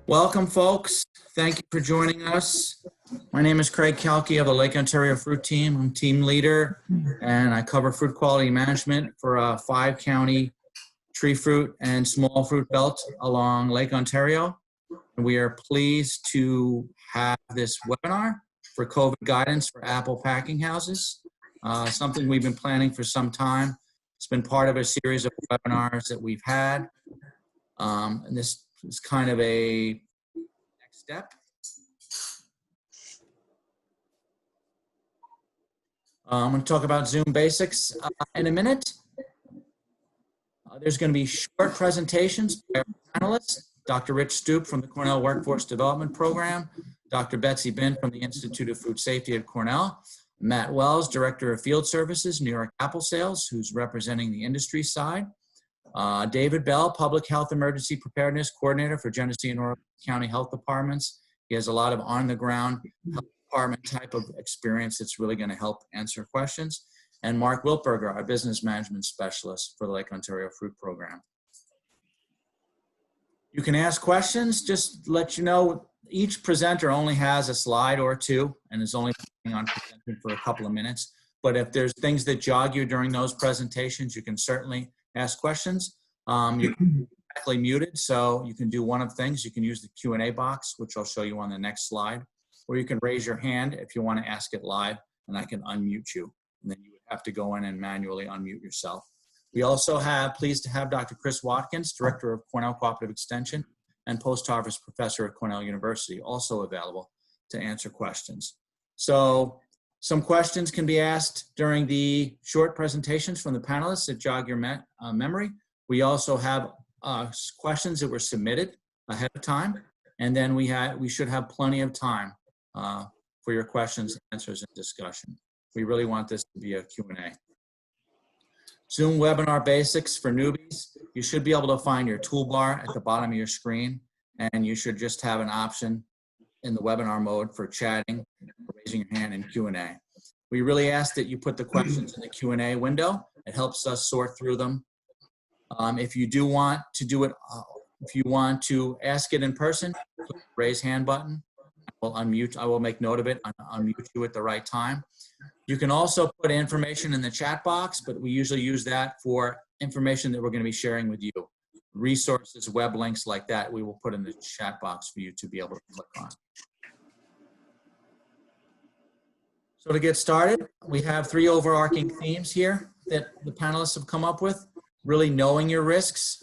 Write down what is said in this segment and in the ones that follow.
Welcome, folks. Thank you for joining us. My name is Craig Kahlke of the Lake Ontario Fruit Team. I'm team leader, and I cover fruit quality management for a 5-county tree fruit and small fruit belt along Lake Ontario. And we are pleased to have this webinar for COVID guidance for apple packing houses, something we've been planning for some time. It's been part of a series of webinars that we've had, and this is kind of a next step. I'm going to talk about Zoom basics in a minute. There's going to be short presentations by our panelists, Dr. Rich Stup from the Cornell Workforce Development Program, Dr. Betsy Bihn from the Institute of Food Safety at Cornell, Matt Wells, Director of Field Services, New York Apple Sales, who's representing the industry side, David Bell, Public Health Emergency Preparedness Coordinator for Genesee and Overarching County Health Departments. He has a lot of on-the-ground health department type of experience that's really going to help answer questions. And Mark Wiltberger, our Business Management Specialist for the Lake Ontario Fruit Program. You can ask questions. Just to let you know, each presenter only has a slide or two and is only planning on presenting for a couple of minutes. But if there's things that jog you during those presentations, you can certainly ask questions. You're exactly muted, so you can do one of things. You can use the Q&A box, which I'll show you on the next slide, or you can raise your hand if you want to ask it live, and I can unmute you. And then you would have to go in and manually unmute yourself. We also pleased to have Dr. Chris Watkins, Director of Cornell Cooperative Extension and Postharvest Professor at Cornell University, also available to answer questions. So some questions can be asked during the short presentations from the panelists that jog your memory. We also have questions that were submitted ahead of time, and then we should have plenty of time for your questions, answers, and discussion. We really want this to be a Q&A. Zoom webinar basics for newbies. You should be able to find your toolbar at the bottom of your screen, and you should just have an option in the webinar mode for chatting, raising your hand, and Q&A. We really ask that you put the questions in the Q&A window. It helps us sort through them. If you do want to do it, if you want to ask it in person, click the raise hand button. I will make note of it and unmute you at the right time. You can also put information in the chat box, but we usually use that for information that we're going to be sharing with you. Resources, web links like that, we will put in the chat box for you to be able to click on. So to get started, we have 3 overarching themes here that the panelists have come up with. Really knowing your risks,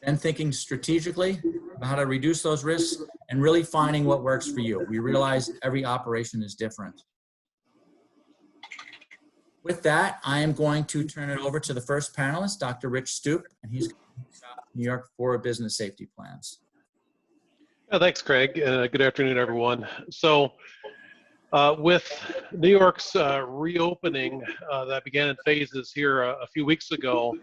and thinking strategically about how to reduce those risks, and really finding what works for you. We realize every operation is different. With that, I am going to turn it over to the first panelist, Dr. Rich Stup, and he's going to talk about New York Forest Business Safety Plans. Thanks, Craig. Good afternoon, everyone. So with New York's reopening that began in phases here a few weeks ago,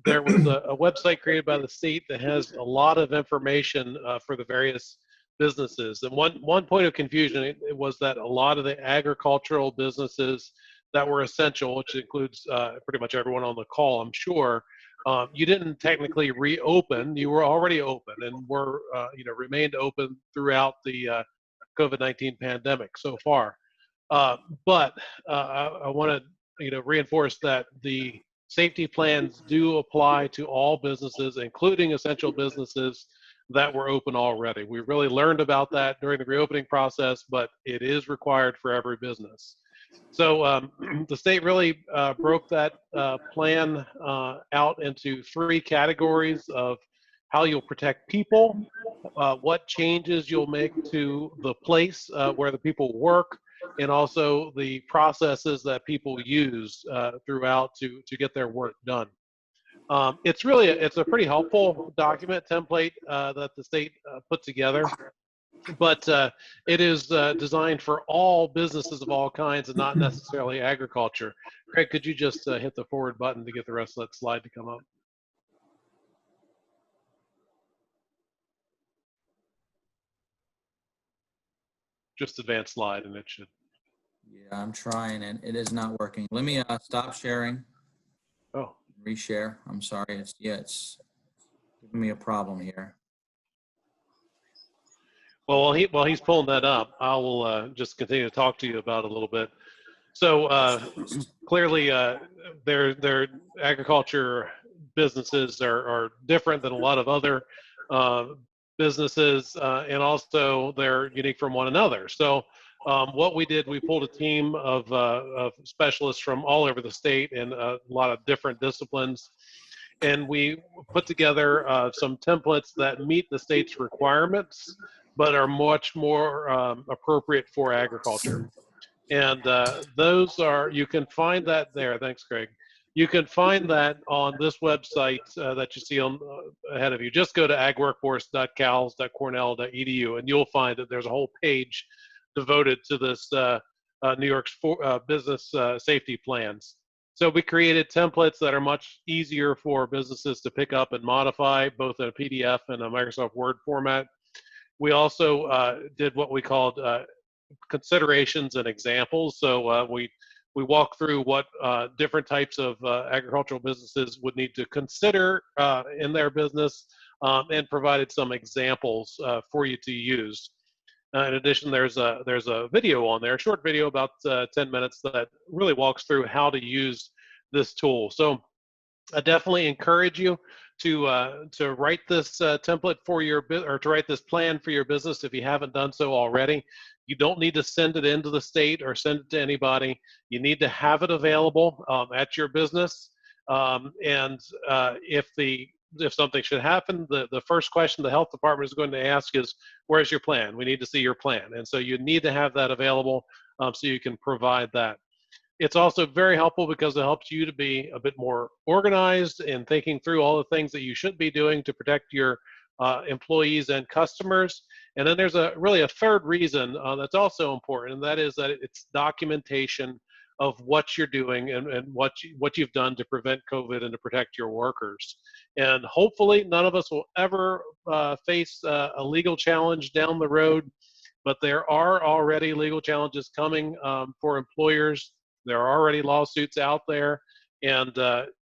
there was a website created by the state that has a lot of information for the various businesses. And one point of confusion it was that a lot of the agricultural businesses that were essential, which includes pretty much everyone on the call, I'm sure, you didn't technically reopen. You were already open and were, remained open throughout the COVID-19 pandemic so far. But I want to, reinforce that the safety plans do apply to all businesses, including essential businesses that were open already. We really learned about that during the reopening process, but it is required for every business. So the state really broke that plan out into 3 categories of how you'll protect people, what changes you'll make to the place where the people work, and also the processes that people use throughout to get their work done. It's a pretty helpful document template that the state put together, but it is designed for all businesses of all kinds and not necessarily agriculture. Craig, could you just hit the forward button to get the rest of that slide to come up? Just advance slide and it should. Yeah, I'm trying and it is not working. Let me stop sharing. Oh. Reshare. I'm sorry. It's giving me a problem here. Well, while he's pulling that up, I will just continue to talk to you about it a little bit. So clearly, their agriculture businesses are different than a lot of other uh, businesses, and also they're unique from one another. So what we did, we pulled a team of specialists from all over the state in a lot of different disciplines, and we put together some templates that meet the state's requirements, but are much more appropriate for agriculture. And those are, you can find that there. Thanks, Craig. You can find that on this website that you see on ahead of you. Just go to agworkforce.cals.cornell.edu, and you'll find that there's a whole page devoted to this New York's business safety plans. So we created templates that are much easier for businesses to pick up and modify, both in a PDF and a Microsoft Word format. We also did what we called considerations and examples. So we walk through what different types of agricultural businesses would need to consider in their business, and provided some examples for you to use. In addition, there's a video on there, a short video about 10 minutes that really walks through how to use this tool. So I definitely encourage you to write this template for your or to write this plan for your business if you haven't done so already. You don't need to send it into the state or send it to anybody. You need to have it available at your business. And if something should happen, the first question the health department is going to ask is, where's your plan? We need to see your plan. And so you need to have that available so you can provide that. It's also very helpful because it helps you to be a bit more organized in thinking through all the things that you should be doing to protect your employees and customers. And then there's really a third reason that's also important, and that is that it's documentation of what you're doing and what you've done to prevent COVID and to protect your workers. And hopefully none of us will ever face a legal challenge down the road, but there are already legal challenges coming for employers. There are already lawsuits out there, and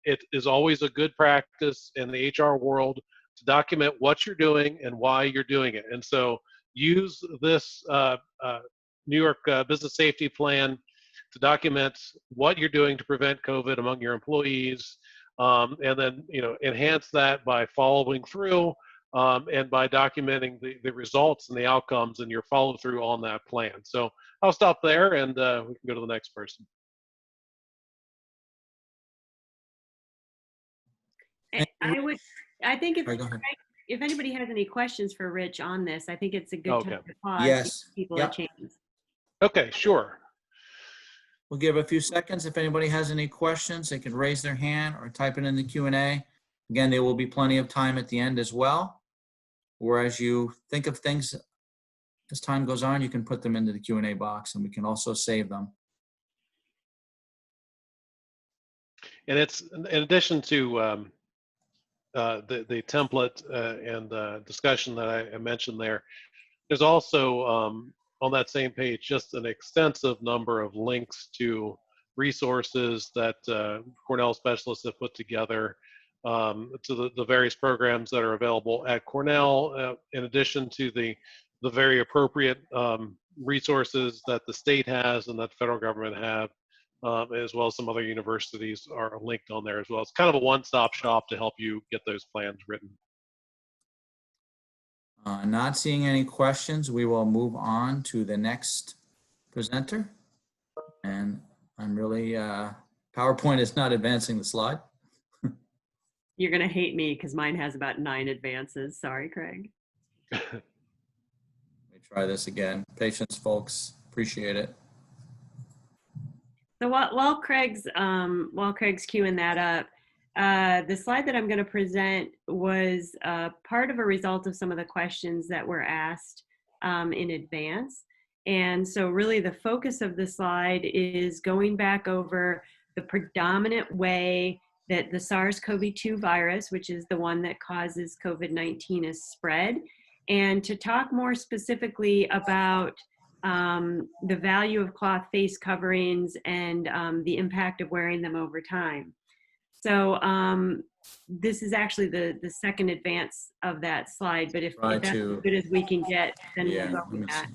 it is always a good practice in the HR world to document what you're doing and why you're doing it. And so use this New York Business Safety Plan to document what you're doing to prevent COVID among your employees, and then enhance that by following through and by documenting the results and the outcomes and your follow through on that plan. So I'll stop there, and we can go to the next person. I think Sorry, go ahead. if anybody has any questions for Rich on this, I think it's a good time to pause. Yes. Give people a chance. Okay, sure. We'll give a few seconds. If anybody has any questions, they can raise their hand or type it in the Q&A. Again, there will be plenty of time at the end as well. Or as you think of things as time goes on, you can put them into the Q&A box, and we can also save them. And it's in addition to the template and the discussion that I mentioned there, there's also on that same page just an extensive number of links to resources that Cornell specialists have put together, to the various programs that are available at Cornell, in addition to the very appropriate resources that the state has and that the federal government have, as well as some other universities are linked on there as well. It's kind of a one-stop shop to help you get those plans written. Not seeing any questions, we will move on to the next presenter. And I'm really, PowerPoint is not advancing the slide. You're going to hate me because mine has about 9 advances. Sorry, Craig. Let me try this again. Patience, folks. Appreciate it. So while Craig's queuing that up, the slide that I'm going to present was part of a result of some of the questions that were asked in advance. And so really the focus of the slide is going back over the predominant way that the SARS-CoV-2 virus, which is the one that causes COVID-19, is spread, and to talk more specifically about the value of cloth face coverings and the impact of wearing them over time. So this is actually the second advance of that slide, but if Try that's as to, good as we can get, then yeah, we'll go let me with that. see.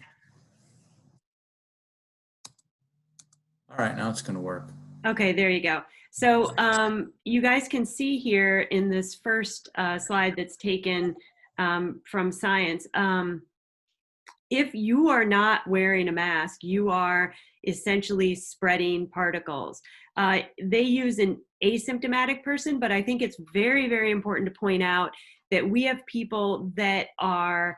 All right, now it's going to work. Okay, there you go. So you guys can see here in this first slide that's taken from science, if you are not wearing a mask, you are essentially spreading particles. They use an asymptomatic person, but I think it's very, very important to point out that we have people that are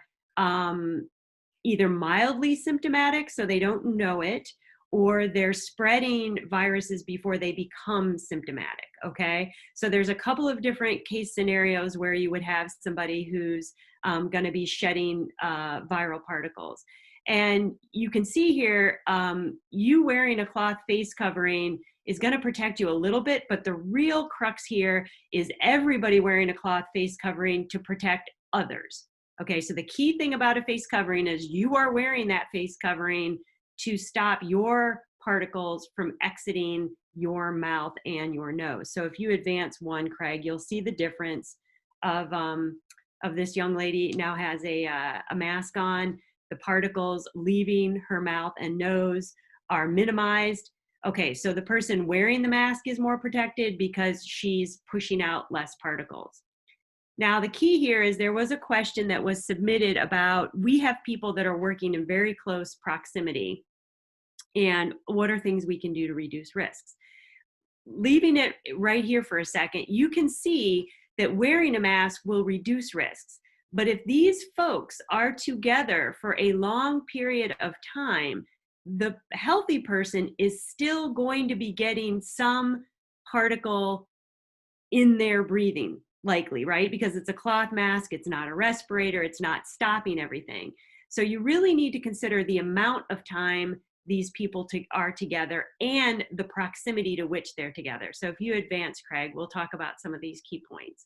either mildly symptomatic, so they don't know it, or they're spreading viruses before they become symptomatic, okay? So there's a couple of different case scenarios where you would have somebody who's gonna be shedding viral particles. And you can see here, you wearing a cloth face covering is gonna protect you a little bit, but the real crux here is everybody wearing a cloth face covering to protect others. Okay, so the key thing about a face covering is you are wearing that face covering to stop your particles from exiting your mouth and your nose. So if you advance one, Craig, you'll see the difference of this young lady now has a mask on. The particles leaving her mouth and nose are minimized. Okay, so the person wearing the mask is more protected because she's pushing out less particles. Now, the key here is there was a question that was submitted about, we have people that are working in very close proximity, and what are things we can do to reduce risks? Leaving it right here for a second, you can see that wearing a mask will reduce risks. But if these folks are together for a long period of time, the healthy person is still going to be getting some particle in their breathing, likely, right? Because it's a cloth mask, it's not a respirator, it's not stopping everything. So you really need to consider the amount of time these people are together and the proximity to which they're together. So if you advance, Craig, we'll talk about some of these key points.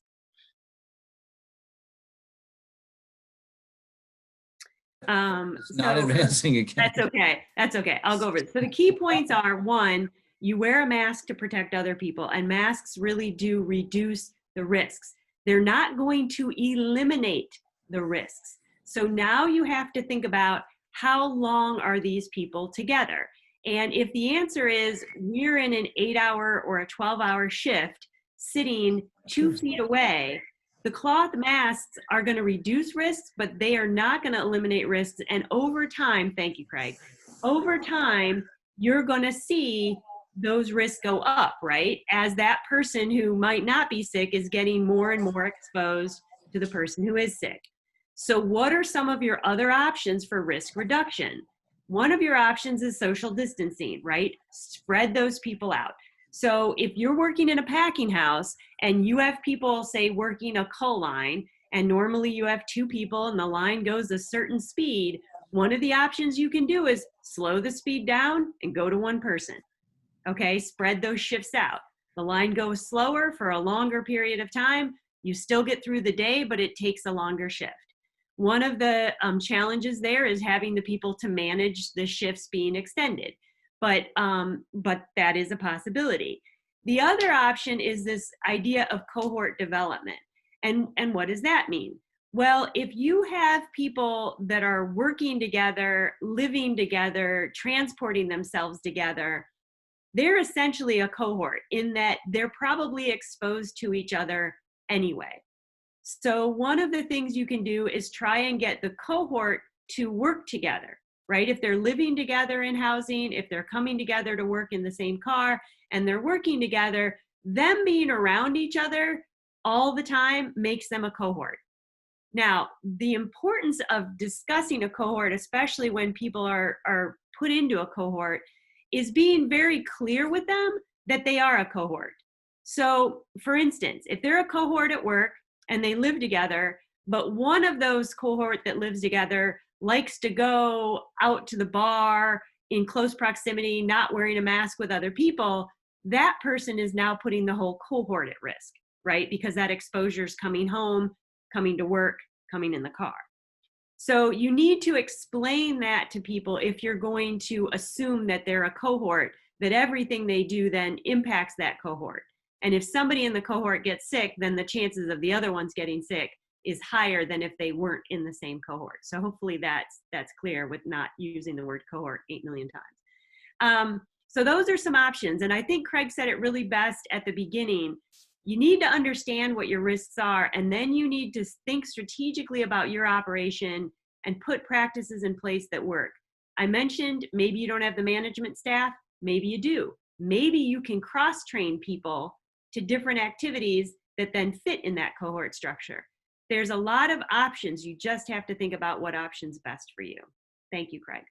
It's not advancing again. That's okay. That's okay. I'll go over it. So the key points are, one, you wear a mask to protect other people, and masks really do reduce the risks. They're not going to eliminate the risks. So now you have to think about, how long are these people together? And if the answer is we're in an 8-hour or a 12-hour shift sitting 2 feet away, the cloth masks are going to reduce risks, but they are not going to eliminate risks. And over time, thank you, Craig, over time, you're going to see those risks go up, right? As that person who might not be sick is getting more and more exposed to the person who is sick. So what are some of your other options for risk reduction? One of your options is social distancing, right? Spread those people out. So if you're working in a packing house and you have people, say, working a cull line, and normally you have 2 people and the line goes a certain speed, one of the options you can do is slow the speed down and go to 1 person. Okay, spread those shifts out. The line goes slower for a longer period of time. You still get through the day, but it takes a longer shift. One of the challenges there is having the people to manage the shifts being extended, but that is a possibility. The other option is this idea of cohort development. And what does that mean? Well, if you have people that are working together, living together, transporting themselves together, they're essentially a cohort in that they're probably exposed to each other anyway. So one of the things you can do is try and get the cohort to work together, right? If they're living together in housing, if they're coming together to work in the same car and they're working together, them being around each other all the time makes them a cohort. Now, the importance of discussing a cohort, especially when people are put into a cohort, is being very clear with them that they are a cohort. So for instance, if they're a cohort at work and they live together, but one of those cohort that lives together likes to go out to the bar in close proximity, not wearing a mask with other people, that person is now putting the whole cohort at risk, right? Because that exposure is coming home, coming to work, coming in the car. So you need to explain that to people if you're going to assume that they're a cohort, that everything they do then impacts that cohort. And if somebody in the cohort gets sick, then the chances of the other ones getting sick is higher than if they weren't in the same cohort. So hopefully that's clear with not using the word cohort 8 million times. So those are some options. And I think Craig said it really best at the beginning. You need to understand what your risks are, and then you need to think strategically about your operation and put practices in place that work. I mentioned maybe you don't have the management staff, maybe you do. Maybe you can cross-train people to different activities that then fit in that cohort structure. There's a lot of options. You just have to think about what option's best for you. Thank you, Craig.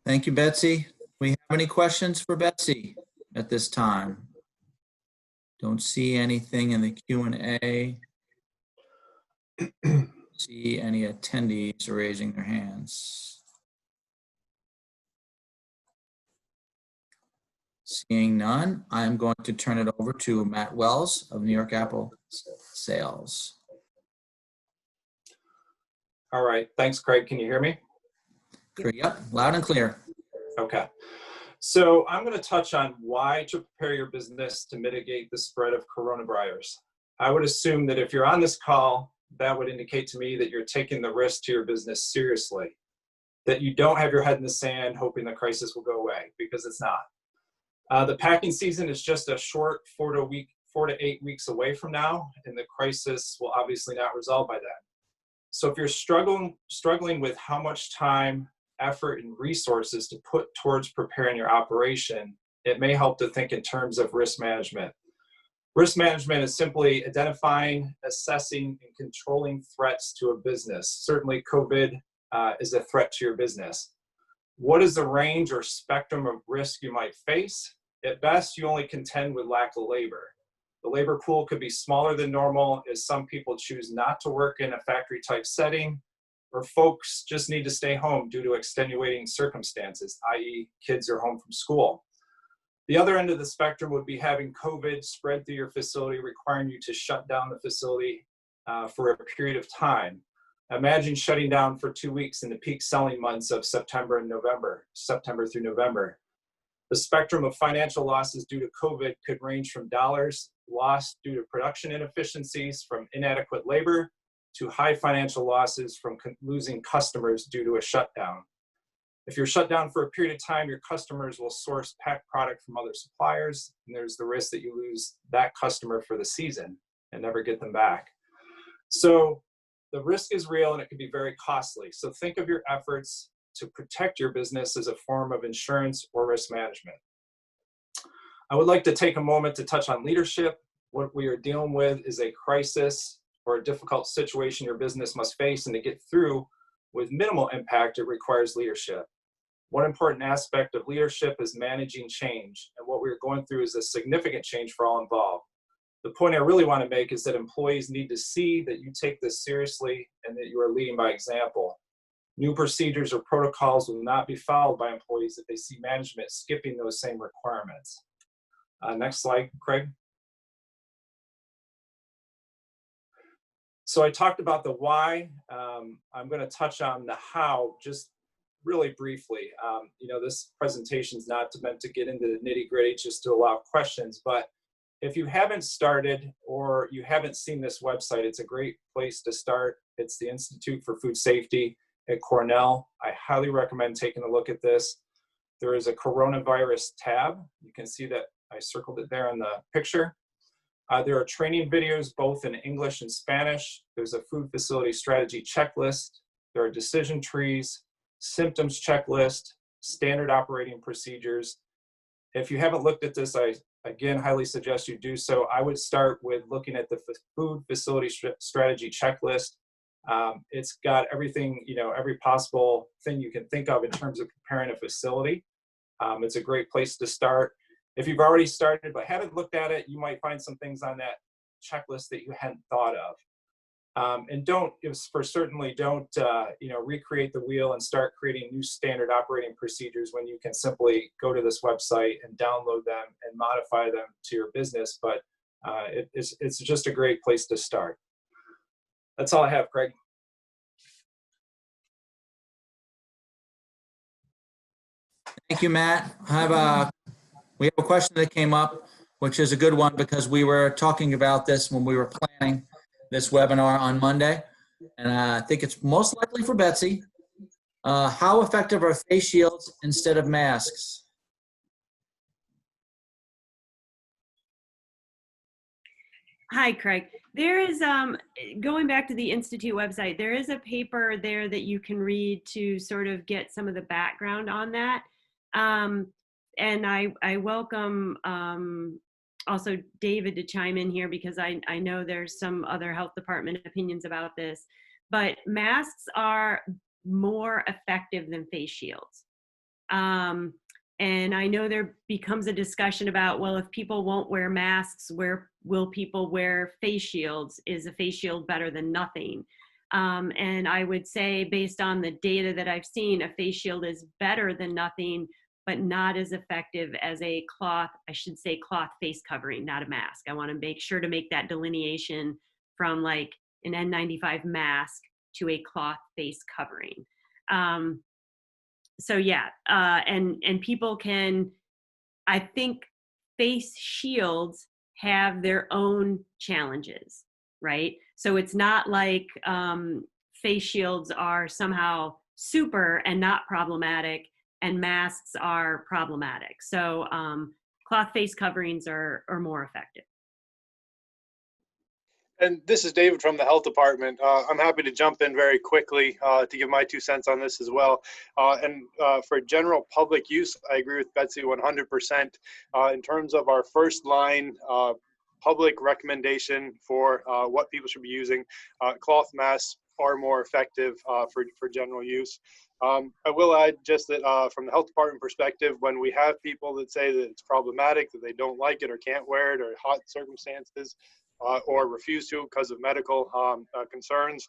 Thank you, Betsy. Do we have any questions for Betsy at this time? Don't see anything in the Q&A. See any attendees raising their hands. Seeing none, I'm going to turn it over to Matt Wells of New York Apple Sales. All right, thanks, Craig. Can you hear me? Yep, loud and clear. Okay. So I'm going to touch on why to prepare your business to mitigate the spread of coronavirus. I would assume that if you're on this call, that would indicate to me that you're taking the risk to your business seriously, that you don't have your head in the sand hoping the crisis will go away, because it's not. The packing season is just a short 4 to 8 weeks away from now, and the crisis will obviously not resolve by then. So if you're struggling with how much time, effort, and resources to put towards preparing your operation, it may help to think in terms of risk management. Risk management is simply identifying, assessing, and controlling threats to a business. Certainly COVID is a threat to your business. What is the range or spectrum of risk you might face? At best, you only contend with lack of labor. The labor pool could be smaller than normal as some people choose not to work in a factory type setting, or folks just need to stay home due to extenuating circumstances, i.e. kids are home from school. The other end of the spectrum would be having COVID spread through your facility, requiring you to shut down the facility for a period of time. Imagine shutting down for 2 weeks in the peak selling months of September through November. The spectrum of financial losses due to COVID could range from dollars lost due to production inefficiencies from inadequate labor to high financial losses from losing customers due to a shutdown. If you're shut down for a period of time, your customers will source packed product from other suppliers, and there's the risk that you lose that customer for the season and never get them back. So the risk is real and it can be very costly. So think of your efforts to protect your business as a form of insurance or risk management. I would like to take a moment to touch on leadership. What we are dealing with is a crisis or a difficult situation your business must face, and to get through with minimal impact, it requires leadership. One important aspect of leadership is managing change, and what we're going through is a significant change for all involved. The point I really want to make is that employees need to see that you take this seriously and that you are leading by example. New procedures or protocols will not be followed by employees if they see management skipping those same requirements. Next slide, Craig. So I talked about the why. I'm going to touch on the how just really briefly. This presentation is not meant to get into the nitty-gritty, just to allow questions. But if you haven't started or you haven't seen this website, it's a great place to start. It's the Institute for Food Safety at Cornell. I highly recommend taking a look at this. There is a coronavirus tab. You can see that I circled it there in the picture. There are training videos both in English and Spanish. There's a food facility strategy checklist. There are decision trees, symptoms checklist, standard operating procedures. If you haven't looked at this, I again highly suggest you do so. I would start with looking at the food facility strategy checklist. It's got everything, every possible thing you can think of in terms of preparing a facility. It's a great place to start. If you've already started but haven't looked at it, you might find some things on that checklist that you hadn't thought of. And certainly don't recreate the wheel and start creating new standard operating procedures when you can simply go to this website and download them and modify them to your business. But it's just a great place to start. That's all I have, Craig. Thank you, Matt. I have a We have a question that came up, which is a good one because we were talking about this when we were planning this webinar on Monday. And I think it's most likely for Betsy. How effective are face shields instead of masks? Hi, Craig. There is, going back to the Institute website, there is a paper there that you can read to sort of get some of the background on that. And I welcome also David to chime in here because I know there's some other health department opinions about this, but masks are more effective than face shields. And I know there becomes a discussion about, well, if people won't wear masks, where will people wear face shields? Is a face shield better than nothing? And I would say, based on the data that I've seen, a face shield is better than nothing, but not as effective as a cloth, I should say cloth face covering, not a mask. I want to make sure to make that delineation from like an N95 mask to a cloth face covering. So yeah, and people can, I think face shields have their own challenges, right? So it's not like face shields are somehow super and not problematic and masks are problematic. So cloth face coverings are more effective. And this is David from the health department. I'm happy to jump in very quickly to give my 2 cents on this as well. For general public use, I agree with Betsy 100%. In terms of our first line public recommendation for what people should be using, cloth masks are more effective for general use. I will add just that from the health department perspective, when we have people that say that it's problematic, that they don't like it or can't wear it or hot circumstances, or refuse to because of medical concerns.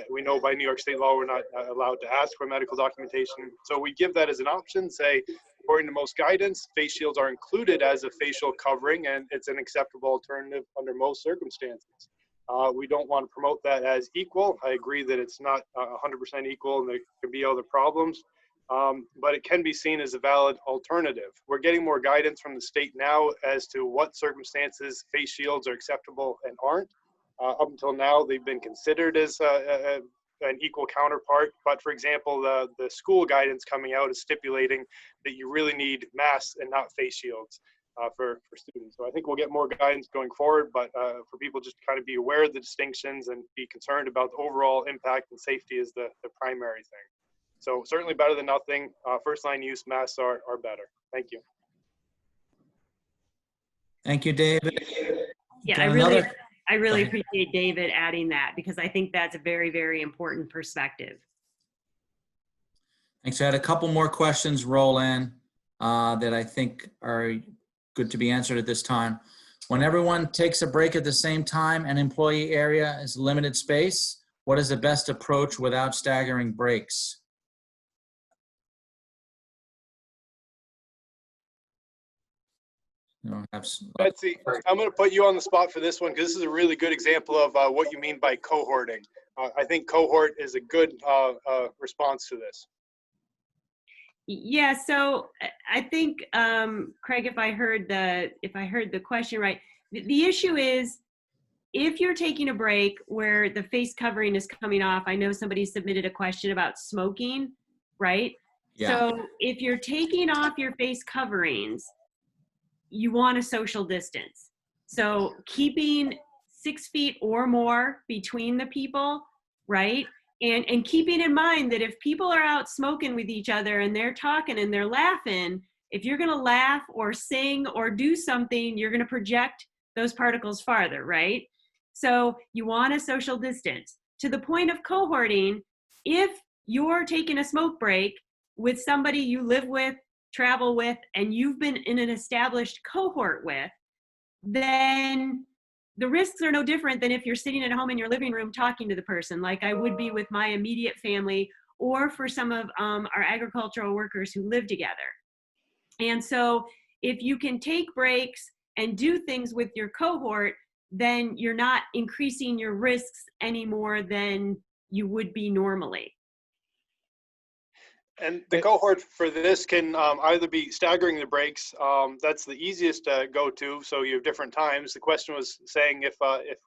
We know by New York state law, we're not allowed to ask for medical documentation. So we give that as an option, say, according to most guidance, face shields are included as a facial covering and it's an acceptable alternative under most circumstances. We don't want to promote that as equal. I agree that it's not 100% equal and there could be other problems. But it can be seen as a valid alternative. We're getting more guidance from the state now as to what circumstances face shields are acceptable and aren't. Up until now, they've been considered as an equal counterpart. But for example, the school guidance coming out is stipulating that you really need masks and not face shields for students. So I think we'll get more guidance going forward, but for people just to kind of be aware of the distinctions and be concerned about the overall impact and safety is the primary thing. So certainly better than nothing. First line use masks are better. Thank you. Thank you, David. Yeah, I really appreciate David adding that because I think that's a very, very important perspective. Thanks. I had a couple more questions roll in that I think are good to be answered at this time. When everyone takes a break at the same time and employee area is limited space, what is the best approach without staggering breaks? Betsy, I'm going to put you on the spot for this one because this is a really good example of what you mean by cohorting. I think cohort is a good response to this. Yeah, so I think Craig, if I heard the question right, the issue is if you're taking a break where the face covering is coming off. I know somebody submitted a question about smoking, right? Yeah. So if you're taking off your face coverings, you want a social distance. So keeping 6 feet or more between the people, right? And keeping in mind that if people are out smoking with each other and they're talking and they're laughing, if you're gonna laugh or sing or do something, you're gonna project those particles farther, right? So you want a social distance. To the point of cohorting, if you're taking a smoke break with somebody you live with, travel with, and you've been in an established cohort with, then the risks are no different than if you're sitting at home in your living room talking to the person, like I would be with my immediate family, or for some of our agricultural workers who live together. And so if you can take breaks and do things with your cohort, then you're not increasing your risks any more than you would be normally. And the cohort for this can either be staggering the breaks. That's the easiest to go to. So you have different times. The question was saying if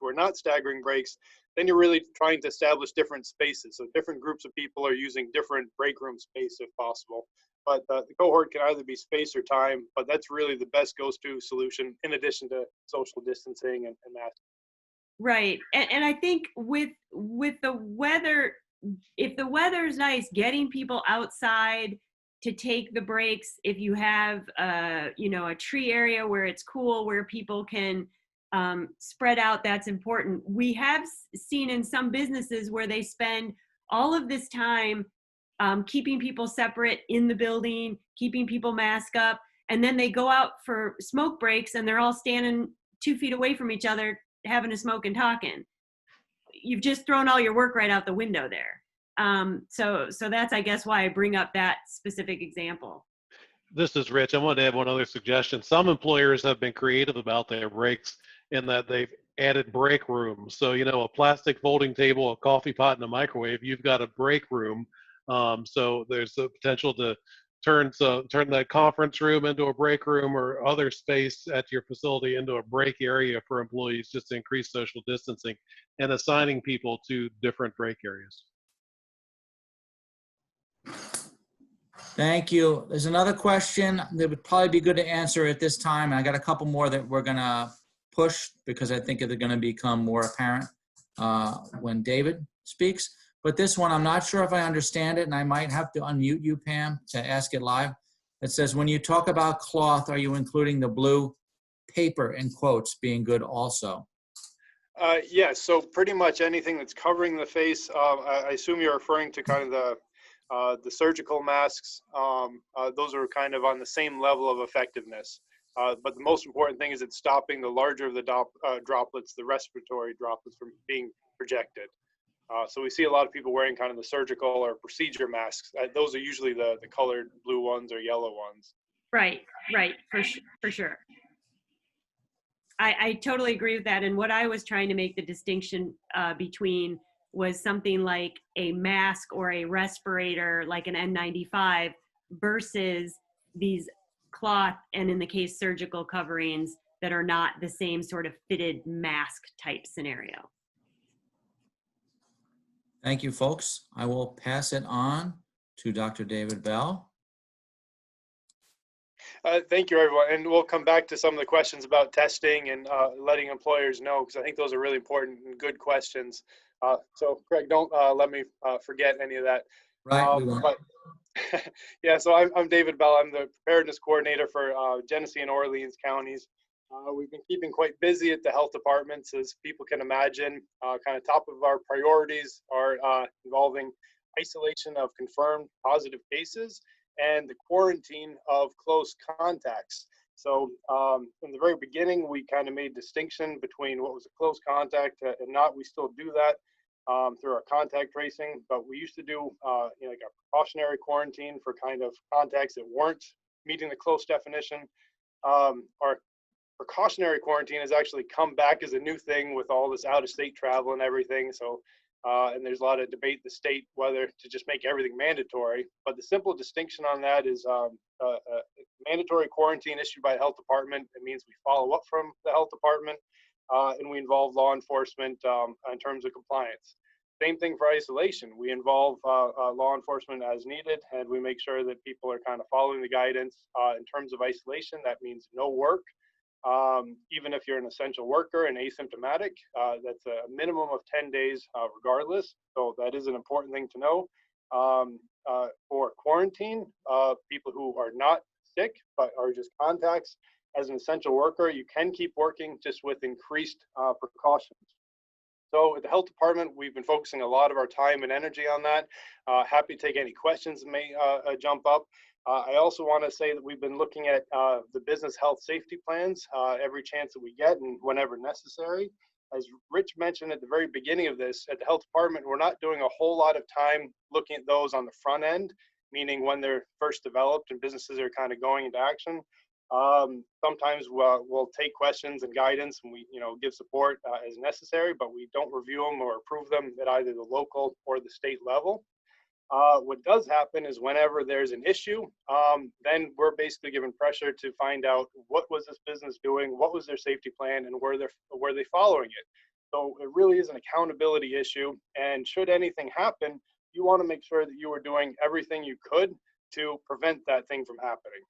we're not staggering breaks, then you're really trying to establish different spaces. So different groups of people are using different break room space if possible. But the cohort can either be space or time, but that's really the best goes-to solution in addition to social distancing and masks. Right. And I think with the weather, if the weather is nice, getting people outside to take the breaks, if you have a tree area where it's cool, where people can spread out, that's important. We have seen in some businesses where they spend all of this time keeping people separate in the building, keeping people masked up, and then they go out for smoke breaks and they're all standing 2 feet away from each other having a smoke and talking. You've just thrown all your work right out the window there. So that's, I guess, why I bring up that specific example. This is Rich. I want to add one other suggestion. Some employers have been creative about their breaks in that they've added break rooms. So, a plastic folding table, a coffee pot, and a microwave, you've got a break room. So there's the potential to turn that conference room into a break room or other space at your facility into a break area for employees, just to increase social distancing and assigning people to different break areas. Thank you. There's another question that would probably be good to answer at this time. And I got a couple more that we're going to push because I think they're going to become more apparent when David speaks. But this one, I'm not sure if I understand it, and I might have to unmute you, Pam, to ask it live. It says, when you talk about cloth, are you including the blue paper, in quotes, being good also? Yes, so pretty much anything that's covering the face. I assume you're referring to kind of the surgical masks. Those are kind of on the same level of effectiveness. But the most important thing is it's stopping the larger of the droplets, the respiratory droplets, from being projected. So we see a lot of people wearing kind of the surgical or procedure masks. Those are usually the colored blue ones or yellow ones. Right, for sure. I totally agree with that. And what I was trying to make the distinction between was something like a mask or a respirator, like an N95, versus these cloth, and in the case, surgical coverings that are not the same sort of fitted mask type scenario. Thank you, folks. I will pass it on to Dr. David Bell. Thank you, everyone. And we'll come back to some of the questions about testing and letting employers know, because I think those are really important and good questions. So, Craig, don't let me forget any of that. Right, we won't. But yeah, so I'm David Bell. I'm the Preparedness Coordinator for Genesee and Orleans counties. We've been keeping quite busy at the health departments, as people can imagine. Kind of top of our priorities are involving isolation of confirmed positive cases and the quarantine of close contacts. So from the very beginning, we kind of made distinction between what was a close contact and not. We still do that through our contact tracing, but we used to do like a precautionary quarantine for kind of contacts that weren't meeting the close definition. Our precautionary quarantine has actually come back as a new thing with all this out-of-state travel and everything. So, and there's a lot of debate in the state whether to just make everything mandatory. But the simple distinction on that is mandatory quarantine issued by the health department. It means we follow up from the health department and we involve law enforcement in terms of compliance. Same thing for isolation. We involve law enforcement as needed, and we make sure that people are kind of following the guidance. In terms of isolation, that means no work. Even if you're an essential worker and asymptomatic, that's a minimum of 10 days regardless. So that is an important thing to know. For quarantine, people who are not sick but are just contacts, as an essential worker, you can keep working just with increased precautions. So at the health department, we've been focusing a lot of our time and energy on that. Happy to take any questions that may jump up. I also want to say that we've been looking at the business health safety plans every chance that we get and whenever necessary. As Rich mentioned at the very beginning of this, at the health department, we're not doing a whole lot of time looking at those on the front end, meaning when they're first developed and businesses are kind of going into action. Sometimes we'll take questions and guidance and we give support as necessary, but we don't review them or approve them at either the local or the state level. What does happen is whenever there's an issue, then we're basically given pressure to find out what was this business doing, what was their safety plan, and were they following it. So it really is an accountability issue. And should anything happen, you want to make sure that you are doing everything you could to prevent that thing from happening.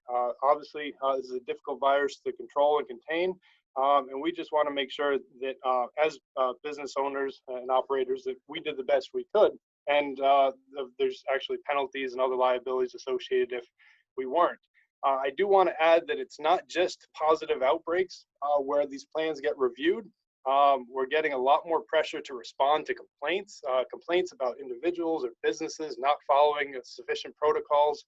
Obviously, this is a difficult virus to control and contain. And we just want to make sure that as business owners and operators that we did the best we could. And there's actually penalties and other liabilities associated if we weren't. I do want to add that it's not just positive outbreaks where these plans get reviewed. We're getting a lot more pressure to respond to complaints about individuals or businesses not following sufficient protocols.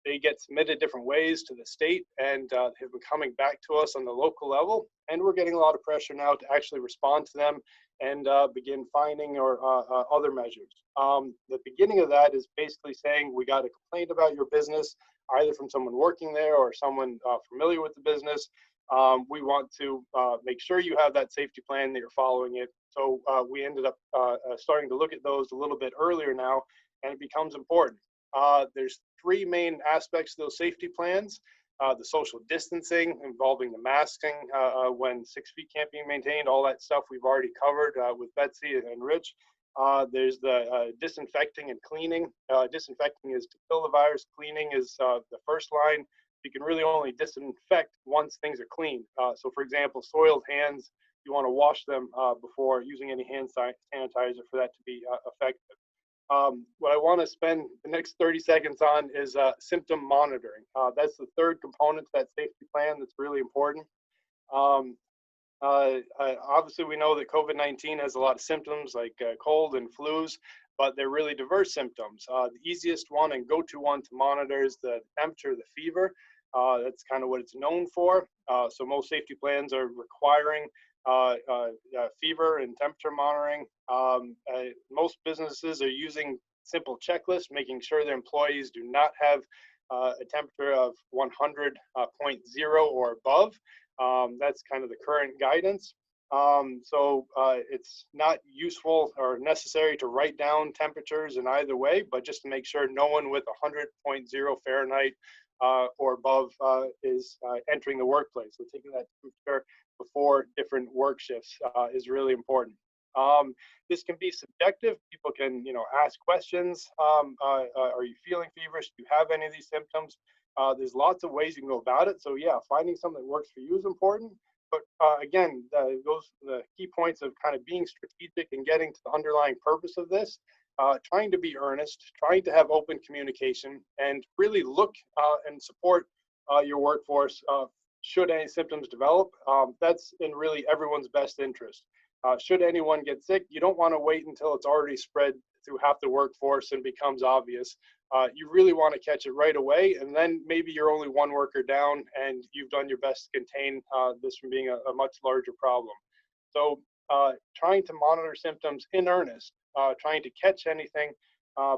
They get submitted different ways to the state and have been coming back to us on the local level. And we're getting a lot of pressure now to actually respond to them and begin fining or other measures. The beginning of that is basically saying we got a complaint about your business, either from someone working there or someone familiar with the business. We want to make sure you have that safety plan, that you're following it. So we ended up starting to look at those a little bit earlier now, and it becomes important. There's three main aspects to those safety plans. The social distancing involving the masking when 6 feet can't be maintained, all that stuff we've already covered with Betsy and Rich. There's the disinfecting and cleaning. Disinfecting is to kill the virus. Cleaning is the first line. You can really only disinfect once things are clean. So for example, soiled hands, you want to wash them before using any hand sanitizer for that to be effective. What I want to spend the next 30 seconds on is symptom monitoring. That's the third component to that safety plan that's really important. Obviously, we know that COVID-19 has a lot of symptoms like cold and flus, but they're really diverse symptoms. The easiest one and go-to one to monitor is the temperature, the fever. That's kind of what it's known for. So most safety plans are requiring fever and temperature monitoring. Most businesses are using simple checklists, making sure their employees do not have a temperature of 100.0 or above. That's kind of the current guidance. So it's not useful or necessary to write down temperatures in either way, but just to make sure no one with 100.0 Fahrenheit or above is entering the workplace. So taking that temperature before different work shifts is really important. This can be subjective. People can, ask questions. Are you feeling feverish? Do you have any of these symptoms? There's lots of ways you can go about it. So yeah, finding something that works for you is important. But again, the key points of kind of being strategic and getting to the underlying purpose of this, trying to be earnest, trying to have open communication, and really look and support your workforce should any symptoms develop. That's in really everyone's best interest. Should anyone get sick, you don't want to wait until it's already spread through half the workforce and becomes obvious. You really want to catch it right away, and then maybe you're only one worker down and you've done your best to contain this from being a much larger problem. So trying to monitor symptoms in earnest, trying to catch anything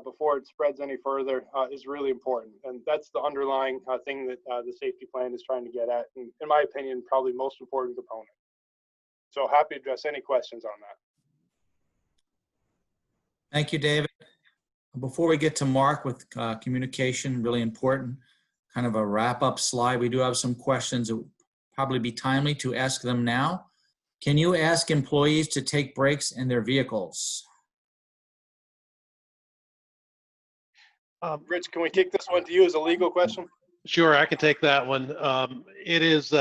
before it spreads any further is really important. And that's the underlying thing that the safety plan is trying to get at, and in my opinion, probably most important component. So happy to address any questions on that. Thank you, David. Before we get to Mark with communication, really important, kind of a wrap-up slide. We do have some questions. It would probably be timely to ask them now. Can you ask employees to take breaks in their vehicles? Rich, can we kick this one to you as a legal question? Sure, I can take that one. It is,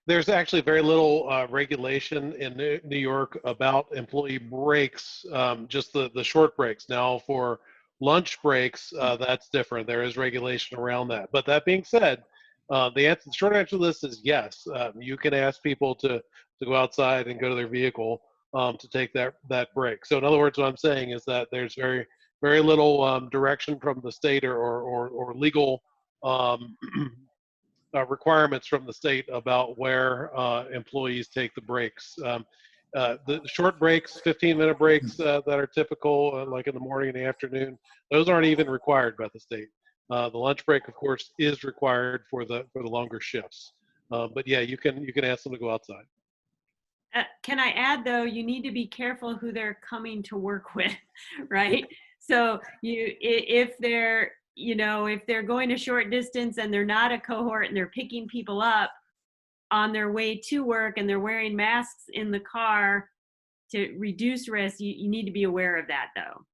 there's actually very little regulation in New York about employee breaks, just the short breaks. Now for lunch breaks, that's different. There is regulation around that. But that being said, the short answer to this is yes. You can ask people to go outside and go to their vehicle to take that break. So in other words, what I'm saying is that there's very little direction from the state or legal requirements from the state about where employees take the breaks. The short breaks, 15-minute breaks that are typical, like in the morning and the afternoon, those aren't even required by the state. The lunch break, of course, is required for the longer shifts. But yeah, you can ask them to go outside. Can I add though, you need to be careful who they're coming to work with, right? So if they're, if they're going a short distance and they're not a cohort and they're picking people up on their way to work and they're wearing masks in the car to reduce risk, you need to be aware of that though.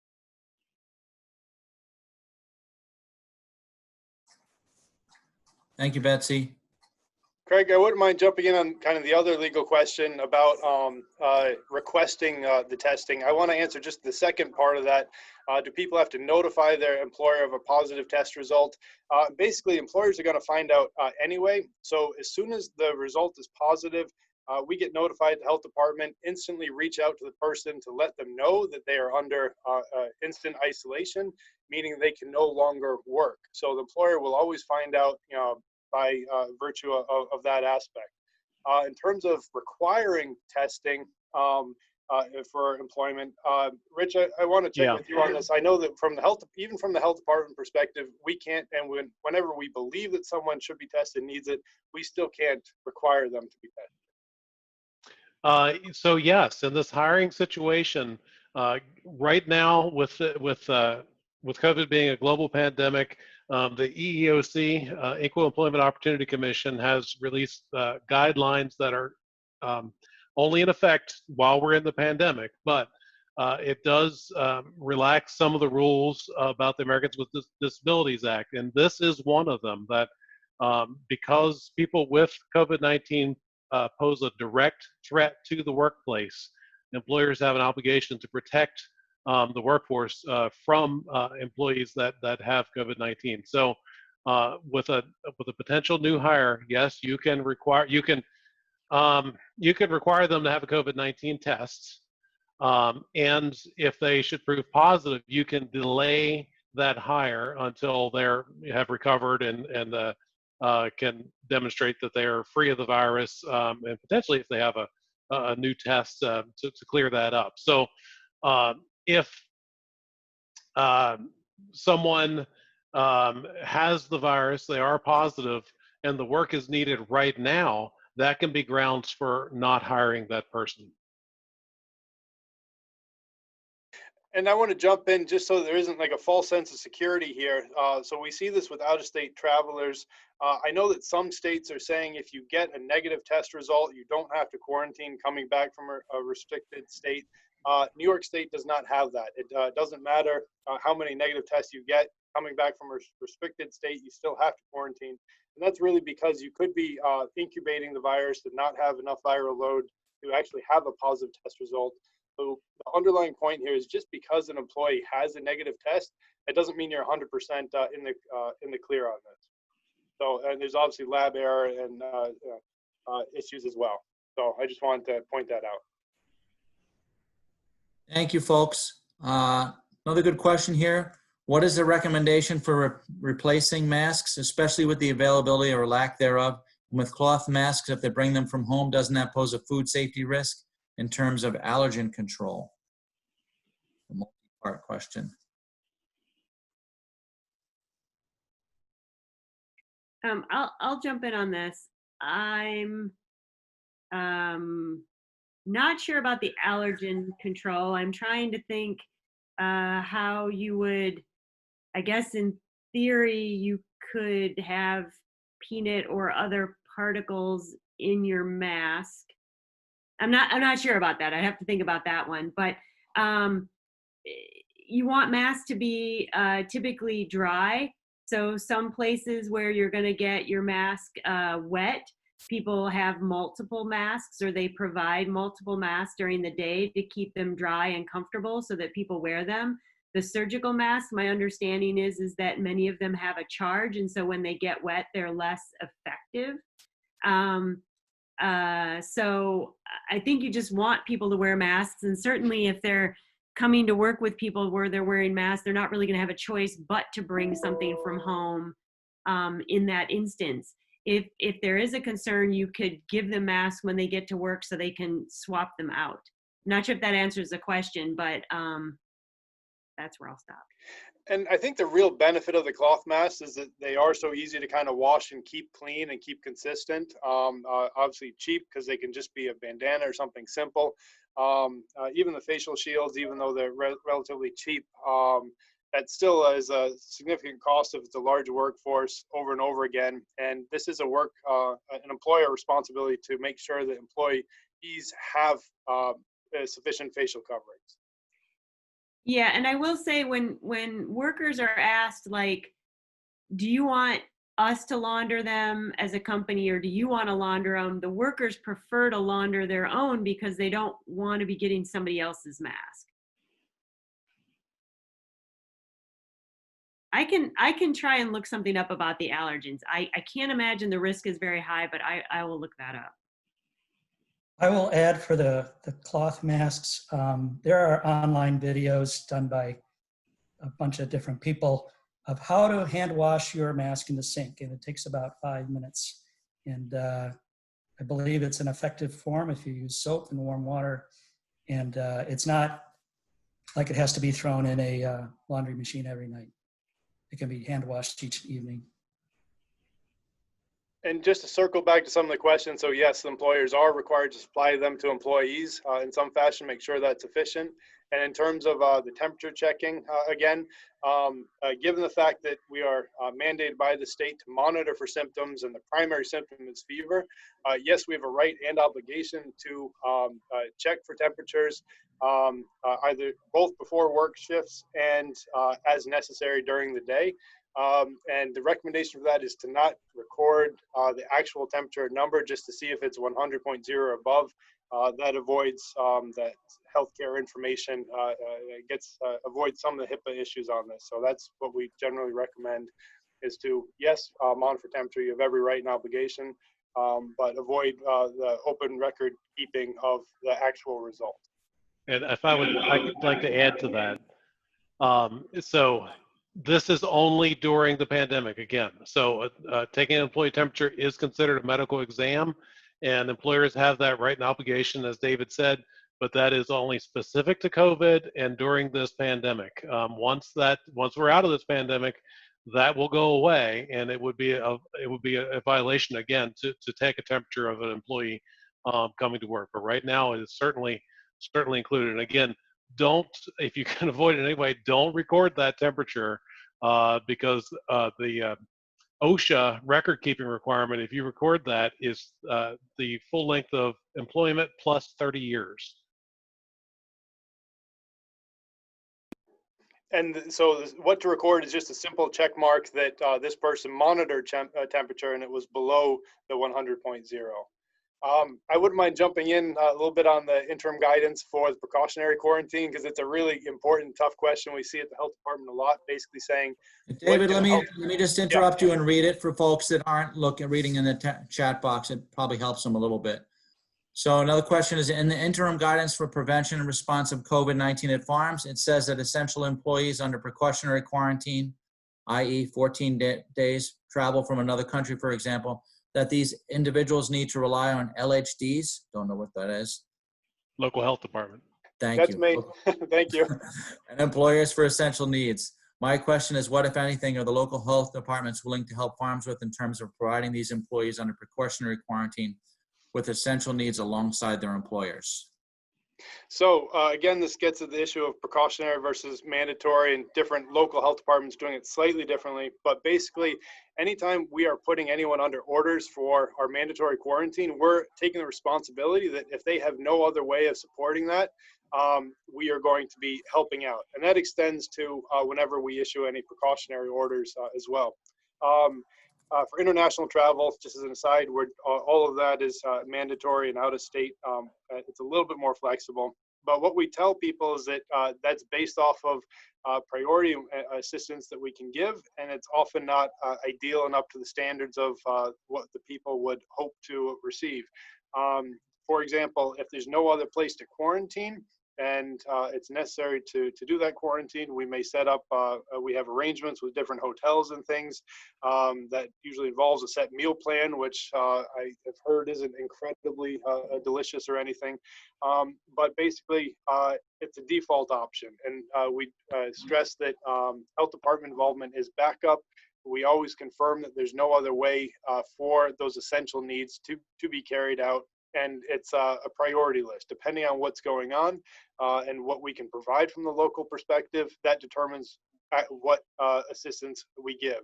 Thank you, Betsy. Craig, I wouldn't mind jumping in on kind of the other legal question about requesting the testing. I want to answer just the second part of that. Do people have to notify their employer of a positive test result? Basically, employers are going to find out anyway. So as soon as the result is positive, we get notified, the health department instantly reach out to the person to let them know that they are under instant isolation, meaning they can no longer work. So the employer will always find out, by virtue of that aspect. In terms of requiring testing for employment, Rich, I want to check with you on this. I know that from the even from the health department perspective, we can't, and whenever we believe that someone should be tested, needs it, we still can't require them to be tested. So yes, in this hiring situation, right now with COVID being a global pandemic, the EEOC, Equal Employment Opportunity Commission, has released guidelines that are only in effect while we're in the pandemic, but it does relax some of the rules about the Americans with Disabilities Act, and this is one of them, that because people with COVID-19 pose a direct threat to the workplace, employers have an obligation to protect the workforce from employees that have COVID-19. So with a potential new hire, yes, you can require them to have a COVID-19 test, and if they should prove positive, you can delay that hire until they have recovered and can demonstrate that they are free of the virus, and potentially if they have a new test to clear that up. So if someone has the virus, they are positive, and the work is needed right now, that can be grounds for not hiring that person. And I want to jump in just so there isn't like a false sense of security here. So we see this with out-of-state travelers. I know that some states are saying if you get a negative test result, you don't have to quarantine coming back from a restricted state. New York State does not have that. It doesn't matter how many negative tests you get coming back from a restricted state, you still have to quarantine. And that's really because you could be incubating the virus and not have enough viral load to actually have a positive test result. So the underlying point here is just because an employee has a negative test, it doesn't mean you're 100% in the clear on this. So, and there's obviously lab error and issues as well. So I just wanted to point that out. Thank you, folks. Another good question here. What is the recommendation for replacing masks, especially with the availability or lack thereof? With cloth masks, if they bring them from home, doesn't that pose a food safety risk in terms of allergen control? A multi-part question. I'll jump in on this. I'm not sure about the allergen control. I'm trying to think how you would, I guess in theory, you could have peanut or other particles in your mask. I'm not sure about that. I'd have to think about that one. But you want masks to be typically dry. So some places where you're going to get your mask wet, people have multiple masks, or they provide multiple masks during the day to keep them dry and comfortable so that people wear them. The surgical masks, my understanding is that many of them have a charge, and so when they get wet, they're less effective. So I think you just want people to wear masks, and certainly if they're coming to work with people where they're wearing masks, they're not really going to have a choice but to bring something from home in that instance. If there is a concern, you could give them masks when they get to work so they can swap them out. Not sure if that answers the question, but that's where I'll stop. And I think the real benefit of the cloth masks is that they are so easy to kind of wash and keep clean and keep consistent. Obviously cheap because they can just be a bandana or something simple. Even the facial shields, even though they're relatively cheap, that still is a significant cost if it's a large workforce over and over again. And this is an employer responsibility to make sure that employees have sufficient facial coverings. Yeah, and I will say when workers are asked, like, do you want us to launder them as a company or do you want to launder them, the workers prefer to launder their own because they don't want to be getting somebody else's mask. I can try and look something up about the allergens. I can't imagine the risk is very high, but I will look that up. I will add for the cloth masks, there are online videos done by a bunch of different people of how to hand wash your mask in the sink, and it takes about 5 minutes. And I believe it's an effective form if you use soap and warm water, and it's not like it has to be thrown in a laundry machine every night. It can be hand washed each evening. And just to circle back to some of the questions, so yes, the employers are required to supply them to employees in some fashion, make sure that's efficient. And in terms of the temperature checking, again, given the fact that we are mandated by the state to monitor for symptoms and the primary symptom is fever, yes, we have a right and obligation to check for temperatures, either both before work shifts and as necessary during the day. And the recommendation for that is to not record the actual temperature number just to see if it's 100.0 or above. That avoids that healthcare information, avoids some of the HIPAA issues on this. So that's what we generally recommend is to, yes, monitor temperature. You have every right and obligation, but avoid the open record keeping of the actual result. And if I'd like to add to that. So this is only during the pandemic again. So taking an employee temperature is considered a medical exam, and employers have that right and obligation, as David said, but that is only specific to COVID and during this pandemic. Once we're out of this pandemic, that will go away, and it would be a violation again to take a temperature of an employee coming to work. But right now, it is certainly included. And again, if you can avoid it anyway, don't record that temperature because the OSHA record keeping requirement, if you record that, is the full length of employment plus 30 years. And so what to record is just a simple check mark that this person monitored temperature and it was below the 100.0. I wouldn't mind jumping in a little bit on the interim guidance for the precautionary quarantine because it's a really important, tough question. We see at the health department a lot, basically saying, David, let me just interrupt you and read it for folks that aren't reading in the chat box. It probably helps them a little bit. So another question is, in the interim guidance for prevention and response of COVID-19 at farms, it says that essential employees under precautionary quarantine, i.e. 14 days travel from another country, for example, that these individuals need to rely on LHDs. Don't know what that is. Local health department. That's me. Thank you. And employers for essential needs. My question is, what, if anything, are the local health departments willing to help farms with in terms of providing these employees under precautionary quarantine with essential needs alongside their employers? So again, this gets at the issue of precautionary versus mandatory, and different local health departments doing it slightly differently. But basically, anytime we are putting anyone under orders for our mandatory quarantine, we're taking the responsibility that if they have no other way of supporting that, we are going to be helping out. And that extends to whenever we issue any precautionary orders as well. For international travel, just as an aside, all of that is mandatory and out of state. It's a little bit more flexible. But what we tell people is that that's based off of priority assistance that we can give, and it's often not ideal and up to the standards of what the people would hope to receive. For example, if there's no other place to quarantine, and it's necessary to do that quarantine, we may set up, we have arrangements with different hotels and things that usually involves a set meal plan, which I have heard isn't incredibly delicious or anything. But basically, it's a default option. And we stress that health department involvement is backup. We always confirm that there's no other way for those essential needs to be carried out. And it's a priority list. Depending on what's going on and what we can provide from the local perspective, that determines what assistance we give.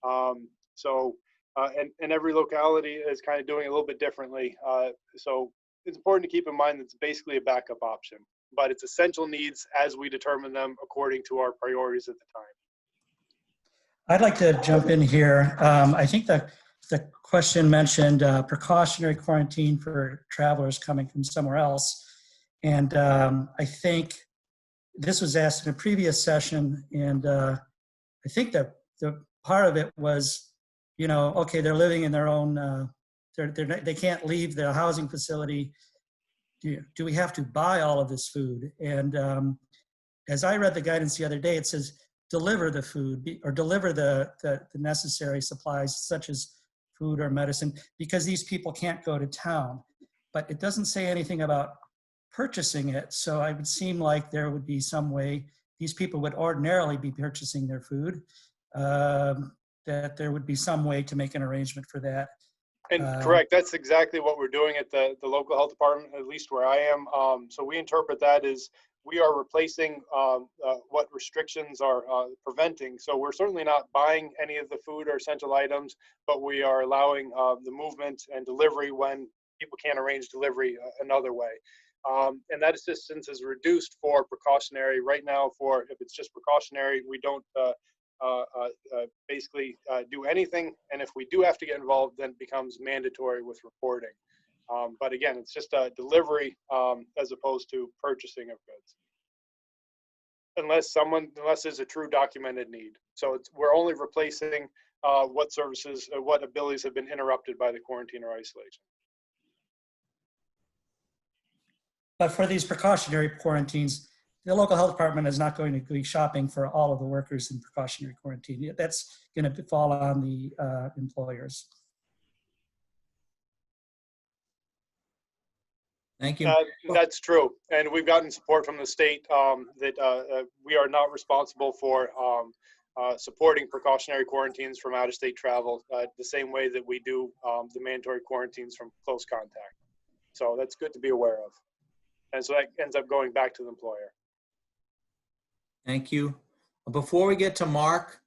And every locality is kind of doing it a little bit differently. So it's important to keep in mind that it's basically a backup option, but it's essential needs as we determine them according to our priorities at the time. I'd like to jump in here. I think the question mentioned precautionary quarantine for travelers coming from somewhere else. And I think this was asked in a previous session. And I think that the part of it was, you know, okay, they're living in their own, they can't leave their housing facility. Do we have to buy all of this food? And as I read the guidance the other day, it says, deliver the food or deliver the necessary supplies such as food or medicine, because these people can't go to town. But it doesn't say anything about purchasing it. So it would seem like there would be some way these people would ordinarily be purchasing their food, that there would be some way to make an arrangement for that. And correct, that's exactly what we're doing at the local health department, at least where I am. So we interpret that as we are replacing what restrictions are preventing. So we're certainly not buying any of the food or essential items, but we are allowing the movement and delivery when people can't arrange delivery another way. And that assistance is reduced for precautionary. Right now, if it's just precautionary, we don't basically do anything. And if we do have to get involved, then it becomes mandatory with reporting. But again, it's just a delivery as opposed to purchasing of goods. Unless there's a true documented need. So we're only replacing what services, what abilities have been interrupted by the quarantine or isolation. But for these precautionary quarantines, the local health department is not going to be shopping for all of the workers in precautionary quarantine. That's going to fall on the employers. Thank you. That's true. And we've gotten support from the state that we are not responsible for supporting precautionary quarantines from out-of-state travel the same way that we do the mandatory quarantines from close contact. So that's good to be aware of. And so that ends up going back to the employer. Thank you. Before we get to Mark,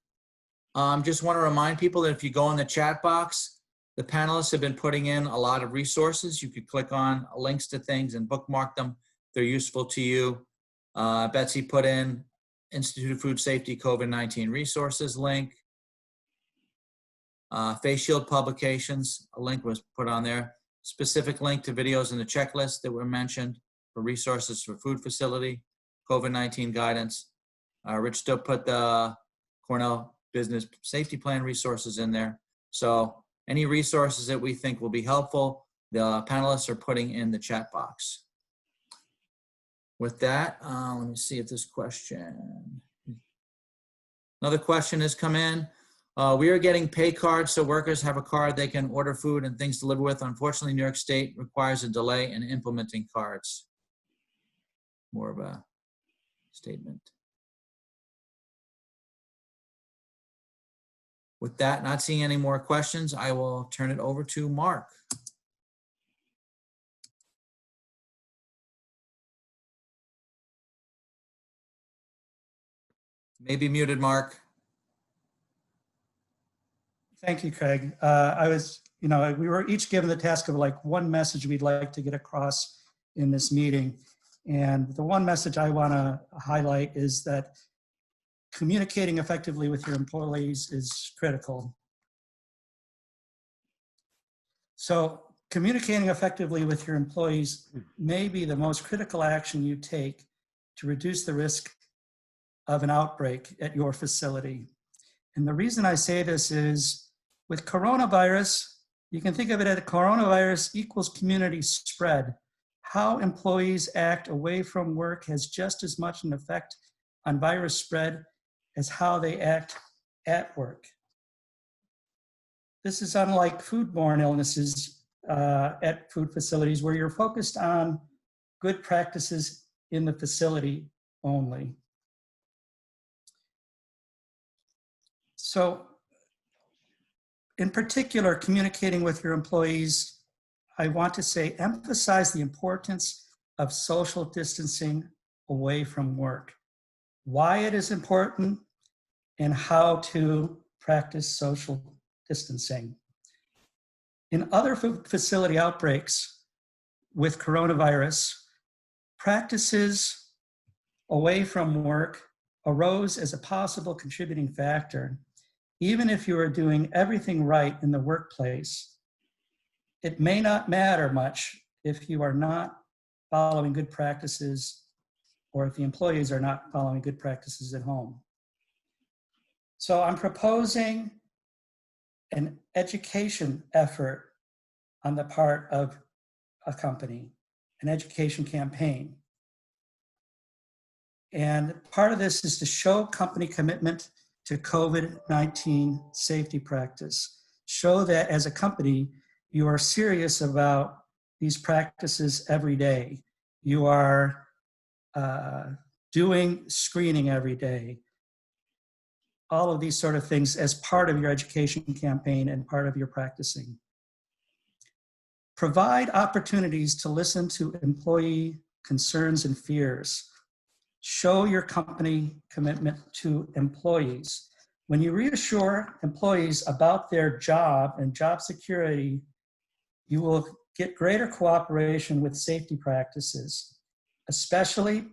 just want to remind people that if you go in the chat box, the panelists have been putting in a lot of resources. You could click on links to things and bookmark them. They're useful to you. Betsy put in Institute of Food Safety COVID-19 resources link. Face shield publications, a link was put on there. Specific link to videos in the checklist that were mentioned for resources for food facility, COVID-19 guidance. Rich Stup put the Cornell Business Safety Plan resources in there. So any resources that we think will be helpful, the panelists are putting in the chat box. With that, let me see if this question, another question has come in. We are getting pay cards so workers have a card they can order food and things delivered with. Unfortunately, New York State requires a delay in implementing cards. More of a statement. With that, not seeing any more questions, I will turn it over to Mark. Maybe muted, Mark. Thank you, Craig. We were each given the task of like one message we'd like to get across in this meeting. And the one message I want to highlight is that communicating effectively with your employees is critical. So communicating effectively with your employees may be the most critical action you take to reduce the risk of an outbreak at your facility. And the reason I say this is with coronavirus, you can think of it as coronavirus equals community spread. how employees act away from work has just as much an effect on virus spread as how they act at work. This is unlike foodborne illnesses at food facilities where you're focused on good practices in the facility only. So in particular, communicating with your employees, I want to say emphasize the importance of social distancing away from work, why it is important, and how to practice social distancing. In other food facility outbreaks with coronavirus, practices away from work arose as a possible contributing factor. Even if you are doing everything right in the workplace, it may not matter much if you are not following good practices or if the employees are not following good practices at home. So I'm proposing an education effort on the part of a company, an education campaign. And part of this is to show company commitment to COVID-19 safety practice. Show that as a company, you are serious about these practices every day. You are doing screening every day. All of these sort of things as part of your education campaign and part of your practicing. Provide opportunities to listen to employee concerns and fears. Show your company commitment to employees. When you reassure employees about their job and job security, you will get greater cooperation with safety practices, especially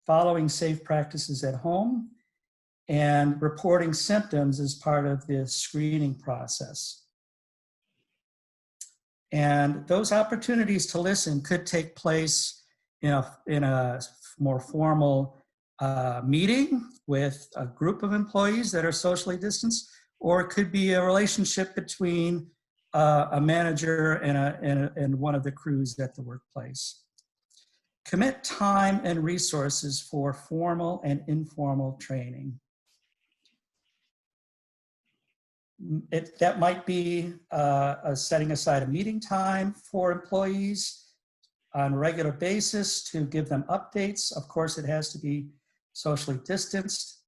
following safe practices at home and reporting symptoms as part of the screening process. And those opportunities to listen could take place in a more formal meeting with a group of employees that are socially distanced, or it could be a relationship between a manager and one of the crews at the workplace. Commit time and resources for formal and informal training. That might be setting aside a meeting time for employees on a regular basis to give them updates. Of course, it has to be socially distanced,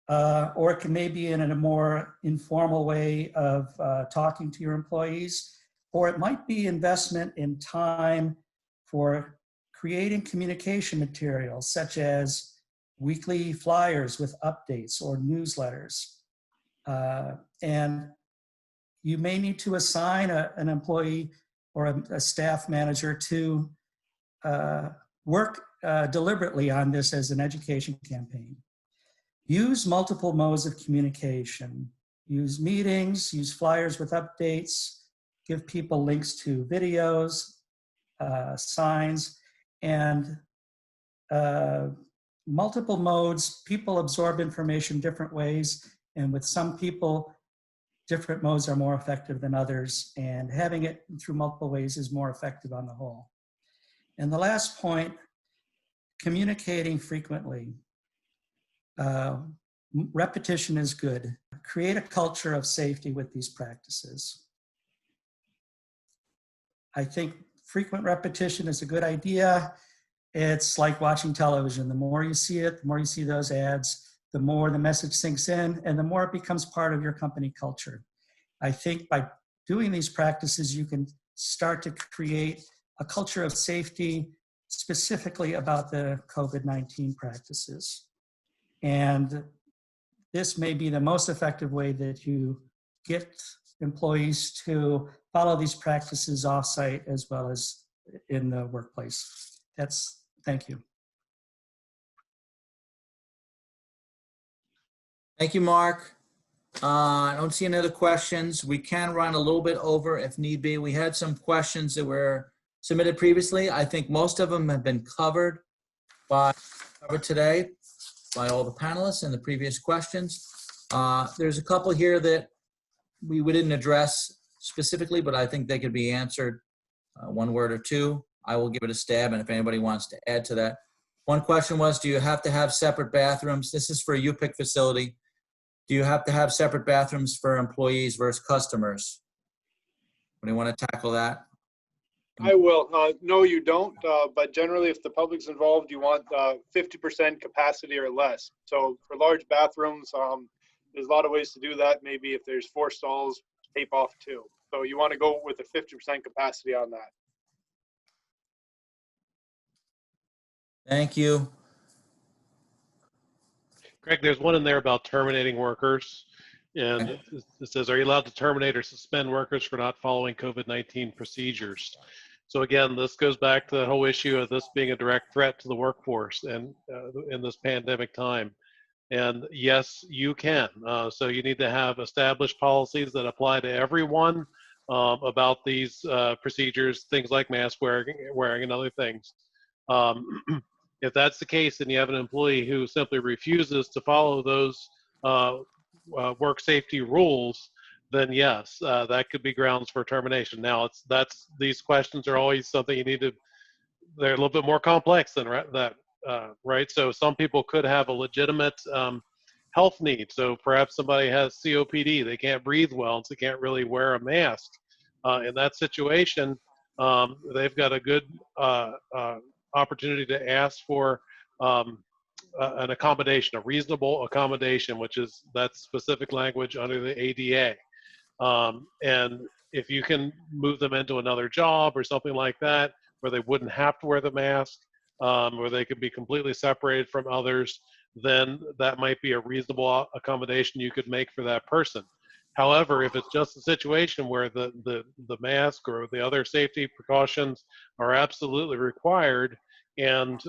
or it can maybe in a more informal way of talking to your employees, or it might be investment in time for creating communication materials such as weekly flyers with updates or newsletters. And you may need to assign an employee or a staff manager to work deliberately on this as an education campaign. Use multiple modes of communication. Use meetings, use flyers with updates, give people links to videos, signs, and multiple modes. People absorb information different ways, and with some people, different modes are more effective than others, and having it through multiple ways is more effective on the whole. And the last point, communicating frequently. Repetition is good. Create a culture of safety with these practices. I think frequent repetition is a good idea. It's like watching television. The more you see it, the more you see those ads, the more the message sinks in, and the more it becomes part of your company culture. I think by doing these practices, you can start to create a culture of safety specifically about the COVID-19 practices. And this may be the most effective way that you get employees to follow these practices off-site as well as in the workplace. Thank you. Thank you, Mark. I don't see any other questions. We can run a little bit over if need be. We had some questions that were submitted previously. I think most of them have been covered today by all the panelists in the previous questions. There's a couple here that we didn't address specifically, but I think they could be answered one word or two. I will give it a stab, and if anybody wants to add to that. One question was, do you have to have separate bathrooms? This is for a UPIC facility. Do you have to have separate bathrooms for employees versus customers? Anybody want to tackle that? I will. No, you don't. But generally, if the public's involved, you want 50% capacity or less. So for large bathrooms, there's a lot of ways to do that. Maybe if there's 4 stalls, tape off 2. So you want to go with a 50% capacity on that. Thank you. Greg, there's one in there about terminating workers. And it says, are you allowed to terminate or suspend workers for not following COVID-19 procedures? So again, this goes back to the whole issue of this being a direct threat to the workforce and in this pandemic time. And yes, you can. So you need to have established policies that apply to everyone about these procedures, things like mask wearing and other things. If that's the case and you have an employee who simply refuses to follow those work safety rules, then yes, that could be grounds for termination. Now, these questions are always something you need to, they're a little bit more complex than that, right? So some people could have a legitimate health need. So perhaps somebody has COPD, they can't breathe well, so they can't really wear a mask. In that situation, they've got a good opportunity to ask for an accommodation, a reasonable accommodation, which is that specific language under the ADA. And if you can move them into another job or something like that, where they wouldn't have to wear the mask, where they could be completely separated from others, then that might be a reasonable accommodation you could make for that person. However, if it's just a situation where the mask or the other safety precautions are absolutely required and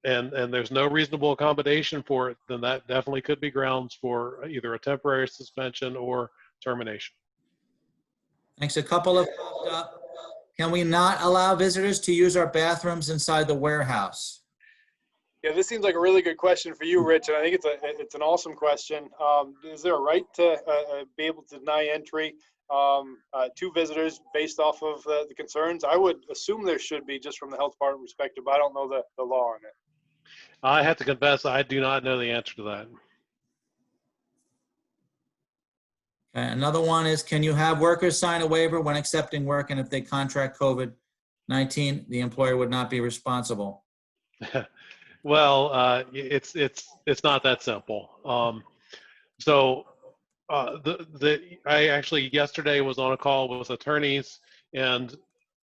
there's no reasonable accommodation for it, then that definitely could be grounds for either a temporary suspension or termination. Thanks. A couple of popped up. Can we not allow visitors to use our bathrooms inside the warehouse? Yeah, this seems like a really good question for you, Rich, and I think it's an awesome question. Is there a right to be able to deny entry to visitors based off of the concerns? I would assume there should be, just from the health department perspective, but I don't know the law on it. I have to confess, I do not know the answer to that. Okay, another one is, can you have workers sign a waiver when accepting work, and if they contract COVID-19, the employer would not be responsible? Well, it's not that simple. I actually yesterday was on a call with attorneys, and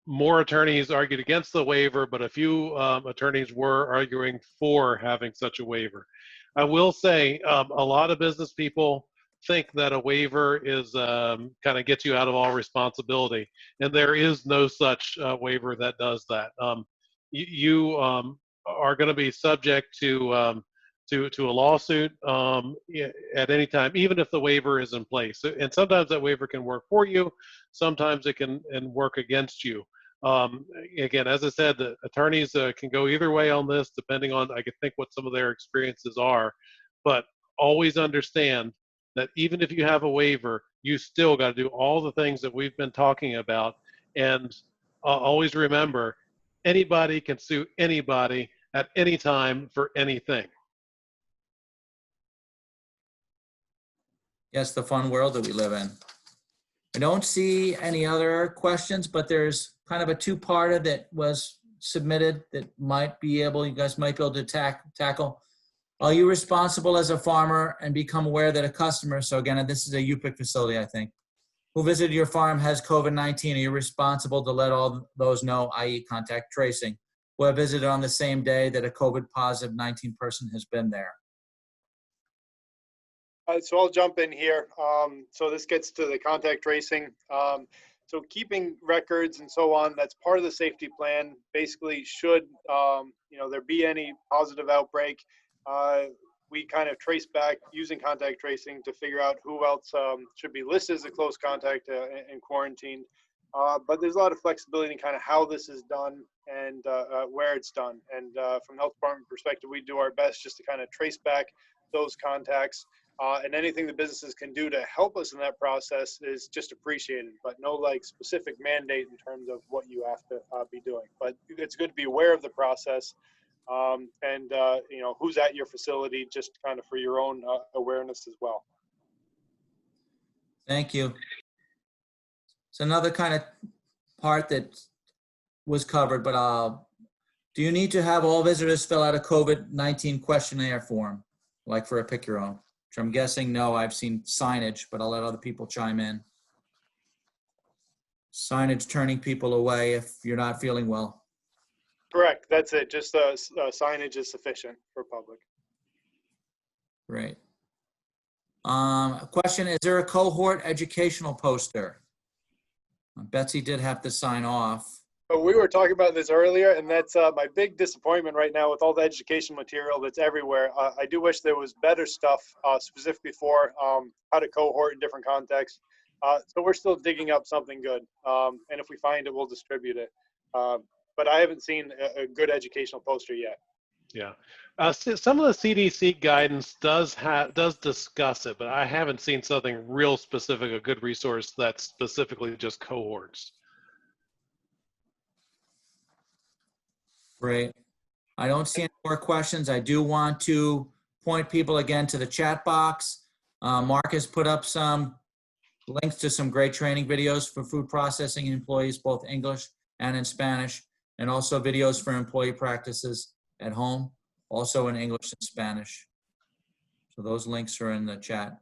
more attorneys argued against the waiver, but a few attorneys were arguing for having such a waiver. I will say a lot of business people think that a waiver is kind of gets you out of all responsibility, and there is no such waiver that does that. You are going to be subject to a lawsuit at any time, even if the waiver is in place. And sometimes that waiver can work for you, sometimes it can work against you. Again, as I said, the attorneys can go either way on this, depending on, I could think, what some of their experiences are. But always understand that even if you have a waiver, you still got to do all the things that we've been talking about. And always remember, anybody can sue anybody at any time for anything. Yes, the fun world that we live in. I don't see any other questions, but there's kind of a two-parter that was submitted that you guys might be able to tackle. Are you responsible as a farmer and become aware that a customer, so again, this is a UPIC facility, I think, who visited your farm has COVID-19, are you responsible to let all those know, i.e. contact tracing, who have visited on the same day that a COVID positive 19 person has been there? So I'll jump in here. So this gets to the contact tracing. So keeping records and so on, that's part of the safety plan. Basically, should there be any positive outbreak, we kind of trace back using contact tracing to figure out who else should be listed as a close contact and quarantined. But there's a lot of flexibility in kind of how this is done and where it's done. And from the health department perspective, we do our best just to kind of trace back those contacts. And anything the businesses can do to help us in that process is just appreciated, but no like specific mandate in terms of what you have to be doing. But it's good to be aware of the process and you know, who's at your facility, just kind of for your own awareness as well. Thank you. It's another kind of part that was covered, but do you need to have all visitors fill out a COVID-19 questionnaire form, like for a pick your own? Which I'm guessing no, I've seen signage, but I'll let other people chime in. Signage turning people away if you're not feeling well. Correct, that's it. Just signage is sufficient for public. Great. A question, is there a cohort educational poster? Betsy did have to sign off. But we were talking about this earlier, and that's my big disappointment right now with all the education material that's everywhere. I do wish there was better stuff specifically for how to cohort in different contexts. So we're still digging up something good. And if we find it, we'll distribute it. But I haven't seen a good educational poster yet. Yeah, some of the CDC guidance does discuss it, but I haven't seen something real specific, a good resource that's specifically just cohorts. Great. I don't see any more questions. I do want to point people again to the chat box. Mark has put up some links to some great training videos for food processing employees, both English and in Spanish, and also videos for employee practices at home, also in English and Spanish. So those links are in the chat,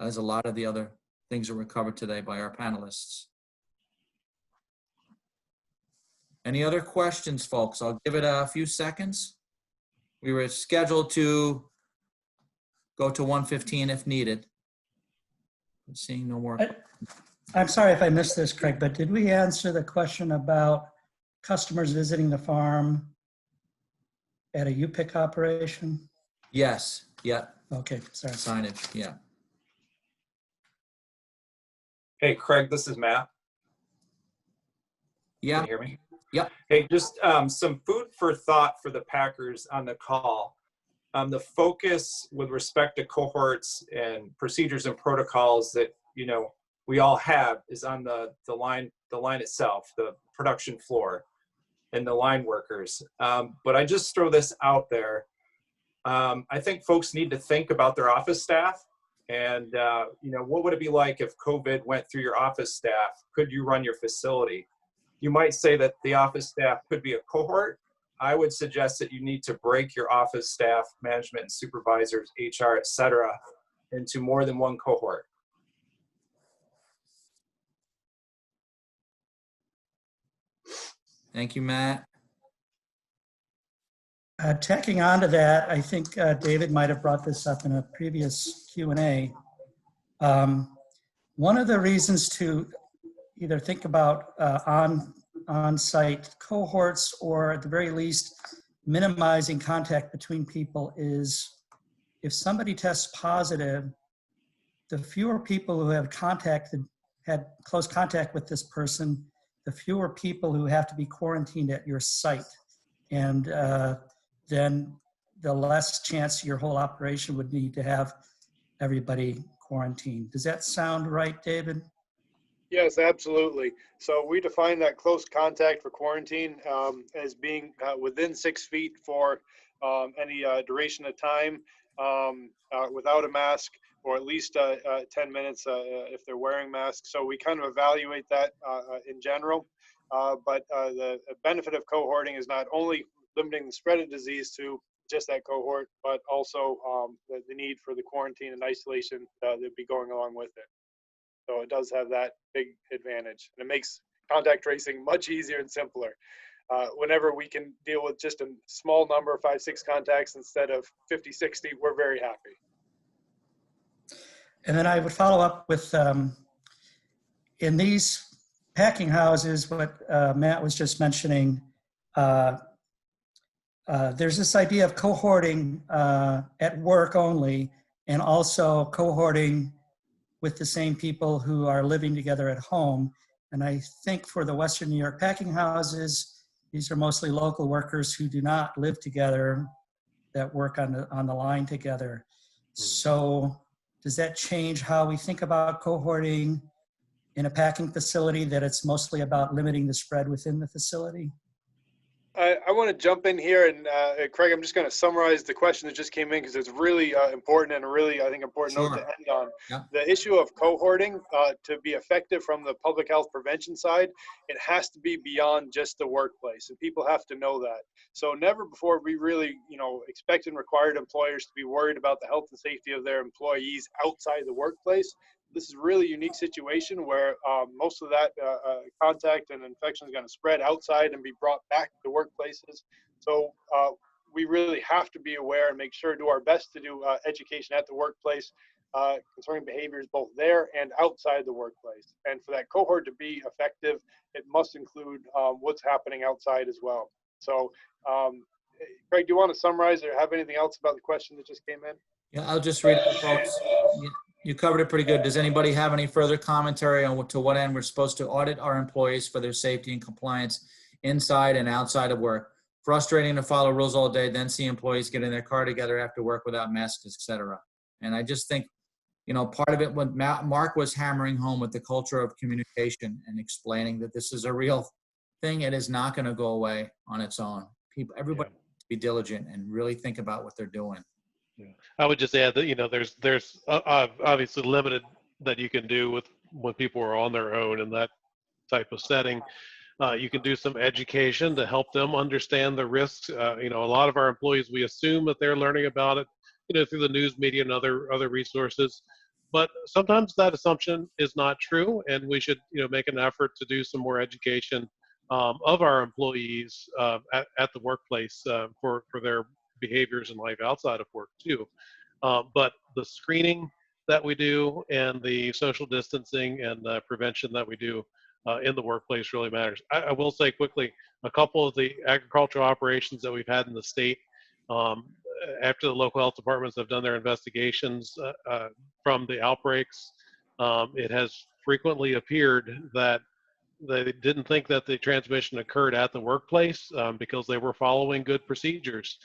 as a lot of the other things that were covered today by our panelists. Any other questions, folks? I'll give it a few seconds. We were scheduled to go to 1:15 if needed. I'm seeing no more. I'm sorry if I missed this, Craig, but did we answer the question about customers visiting the farm at a U-Pick operation? Yes, yeah, Okay, sorry. signage, yeah. Hey, Craig, this is Matt. Yeah, Can you hear me? Yep. Hey, just some food for thought for the Packers on the call. The focus with respect to cohorts and procedures and protocols that, you know, we all have is on the line itself, the production floor and the line workers. But I just throw this out there. I think folks need to think about their office staff and, you know, what would it be like if COVID went through your office staff? Could you run your facility? You might say that the office staff could be a cohort. I would suggest that you need to break your office staff, management and supervisors, HR, et cetera, into more than one cohort. thank you, Matt. Tacking on to that, I think David might have brought this up in a previous Q&A. One of the reasons to either think about on-site cohorts or at the very least minimizing contact between people is if somebody tests positive, the fewer people who have had close contact with this person, the fewer people who have to be quarantined at your site. And then the less chance your whole operation would need to have everybody quarantined. Does that sound right, David? Yes, absolutely. So we define that close contact for quarantine as being within 6 feet for any duration of time without a mask, or at least 10 minutes if they're wearing masks. So we kind of evaluate that in general. But the benefit of cohorting is not only limiting the spread of disease to just that cohort, but also the need for the quarantine and isolation that'd be going along with it. So it does have that big advantage, and it makes contact tracing much easier and simpler. Whenever we can deal with just a small number, 5-6 contacts instead of 50-60, we're very happy. And then I would follow up with, in these packing houses, what Matt was just mentioning, there's this idea of cohorting at work only, and also cohorting with the same people who are living together at home. And I think for the Western New York packing houses, these are mostly local workers who do not live together, that work on the line together. So does that change how we think about cohorting in a packing facility, that it's mostly about limiting the spread within the facility? I want to jump in here, and Craig, I'm just going to summarize the question that just came in because it's really important and a really, I think, important note to end on. Yeah. The issue of cohorting, to be effective from the public health prevention side, it has to be beyond just the workplace, and people have to know that. So never before we really, expect and required employers to be worried about the health and safety of their employees outside the workplace. This is a really unique situation where most of that contact and infection is going to spread outside and be brought back to workplaces. So we really have to be aware and make sure, do our best to do education at the workplace concerning behaviors both there and outside the workplace. And for that cohort to be effective, it must include what's happening outside as well. So Craig, do you want to summarize or have anything else about the question that just came in? Yeah, I'll just read it, folks. You covered it pretty good. Does anybody have any further commentary on to what end we're supposed to audit our employees for their safety and compliance inside and outside of work? Frustrating to follow rules all day, then see employees get in their car together after work without masks, etc. And I just think, part of it, when Mark was hammering home with the culture of communication and explaining that this is a real thing, it is not going to go away on its own. Everybody needs to be diligent and really think about what they're doing. Yeah. I would just add that there's obviously limited that you can do with when people are on their own in that type of setting. You can do some education to help them understand the risks. A lot of our employees, we assume that they're learning about it, through the news media and other resources. But sometimes that assumption is not true, and we should make an effort to do some more education of our employees at the workplace for their behaviors and life outside of work too. But the screening that we do and the social distancing and prevention that we do in the workplace really matters. I will say quickly, a couple of the agricultural operations that we've had in the state, after the local health departments have done their investigations from the outbreaks, it has frequently appeared that they didn't think that the transmission occurred at the workplace because they were following good procedures.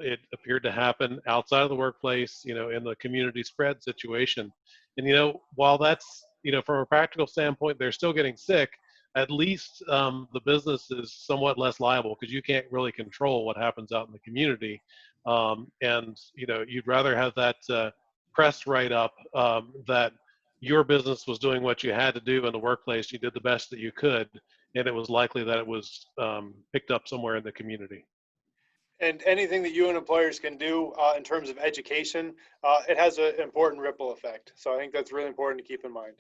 It appeared to happen outside of the workplace, in the community spread situation. And, while that's, from a practical standpoint, they're still getting sick, at least the business is somewhat less liable because you can't really control what happens out in the community. And, you'd rather have that press write-up that your business was doing what you had to do in the workplace, you did the best that you could, and it was likely that it was picked up somewhere in the community. And anything that you and employers can do in terms of education, it has an important ripple effect. So I think that's really important to keep in mind.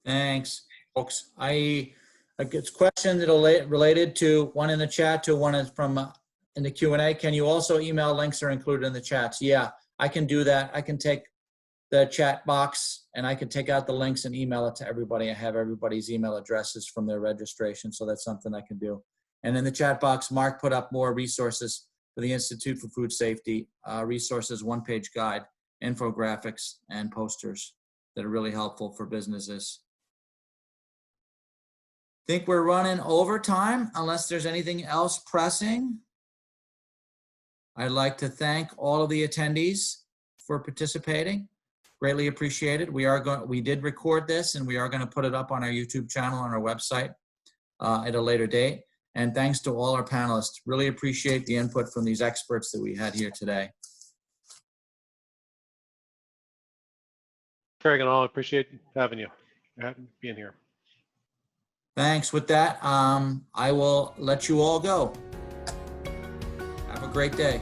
Thanks, folks. I get questions that are related to one in the chat to one is from in the Q&A. Can you also email links are included in the chats? Yeah, I can do that. I can take the chat box and I can take out the links and email it to everybody. I have everybody's email addresses from their registration, so that's something I can do. And in the chat box, Mark put up more resources for the Institute for Food Safety, resources, one-page guide, infographics, and posters that are really helpful for businesses. Think we're running over time unless there's anything else pressing. I'd like to thank all of the attendees for participating. Greatly appreciated. We did record this and we are going to put it up on our YouTube channel on our website at a later date. And thanks to all our panelists. Really appreciate the input from these experts that we had here today. Craig and all, I appreciate having you, being here. Thanks. With that, I will let you all go. Have a great day.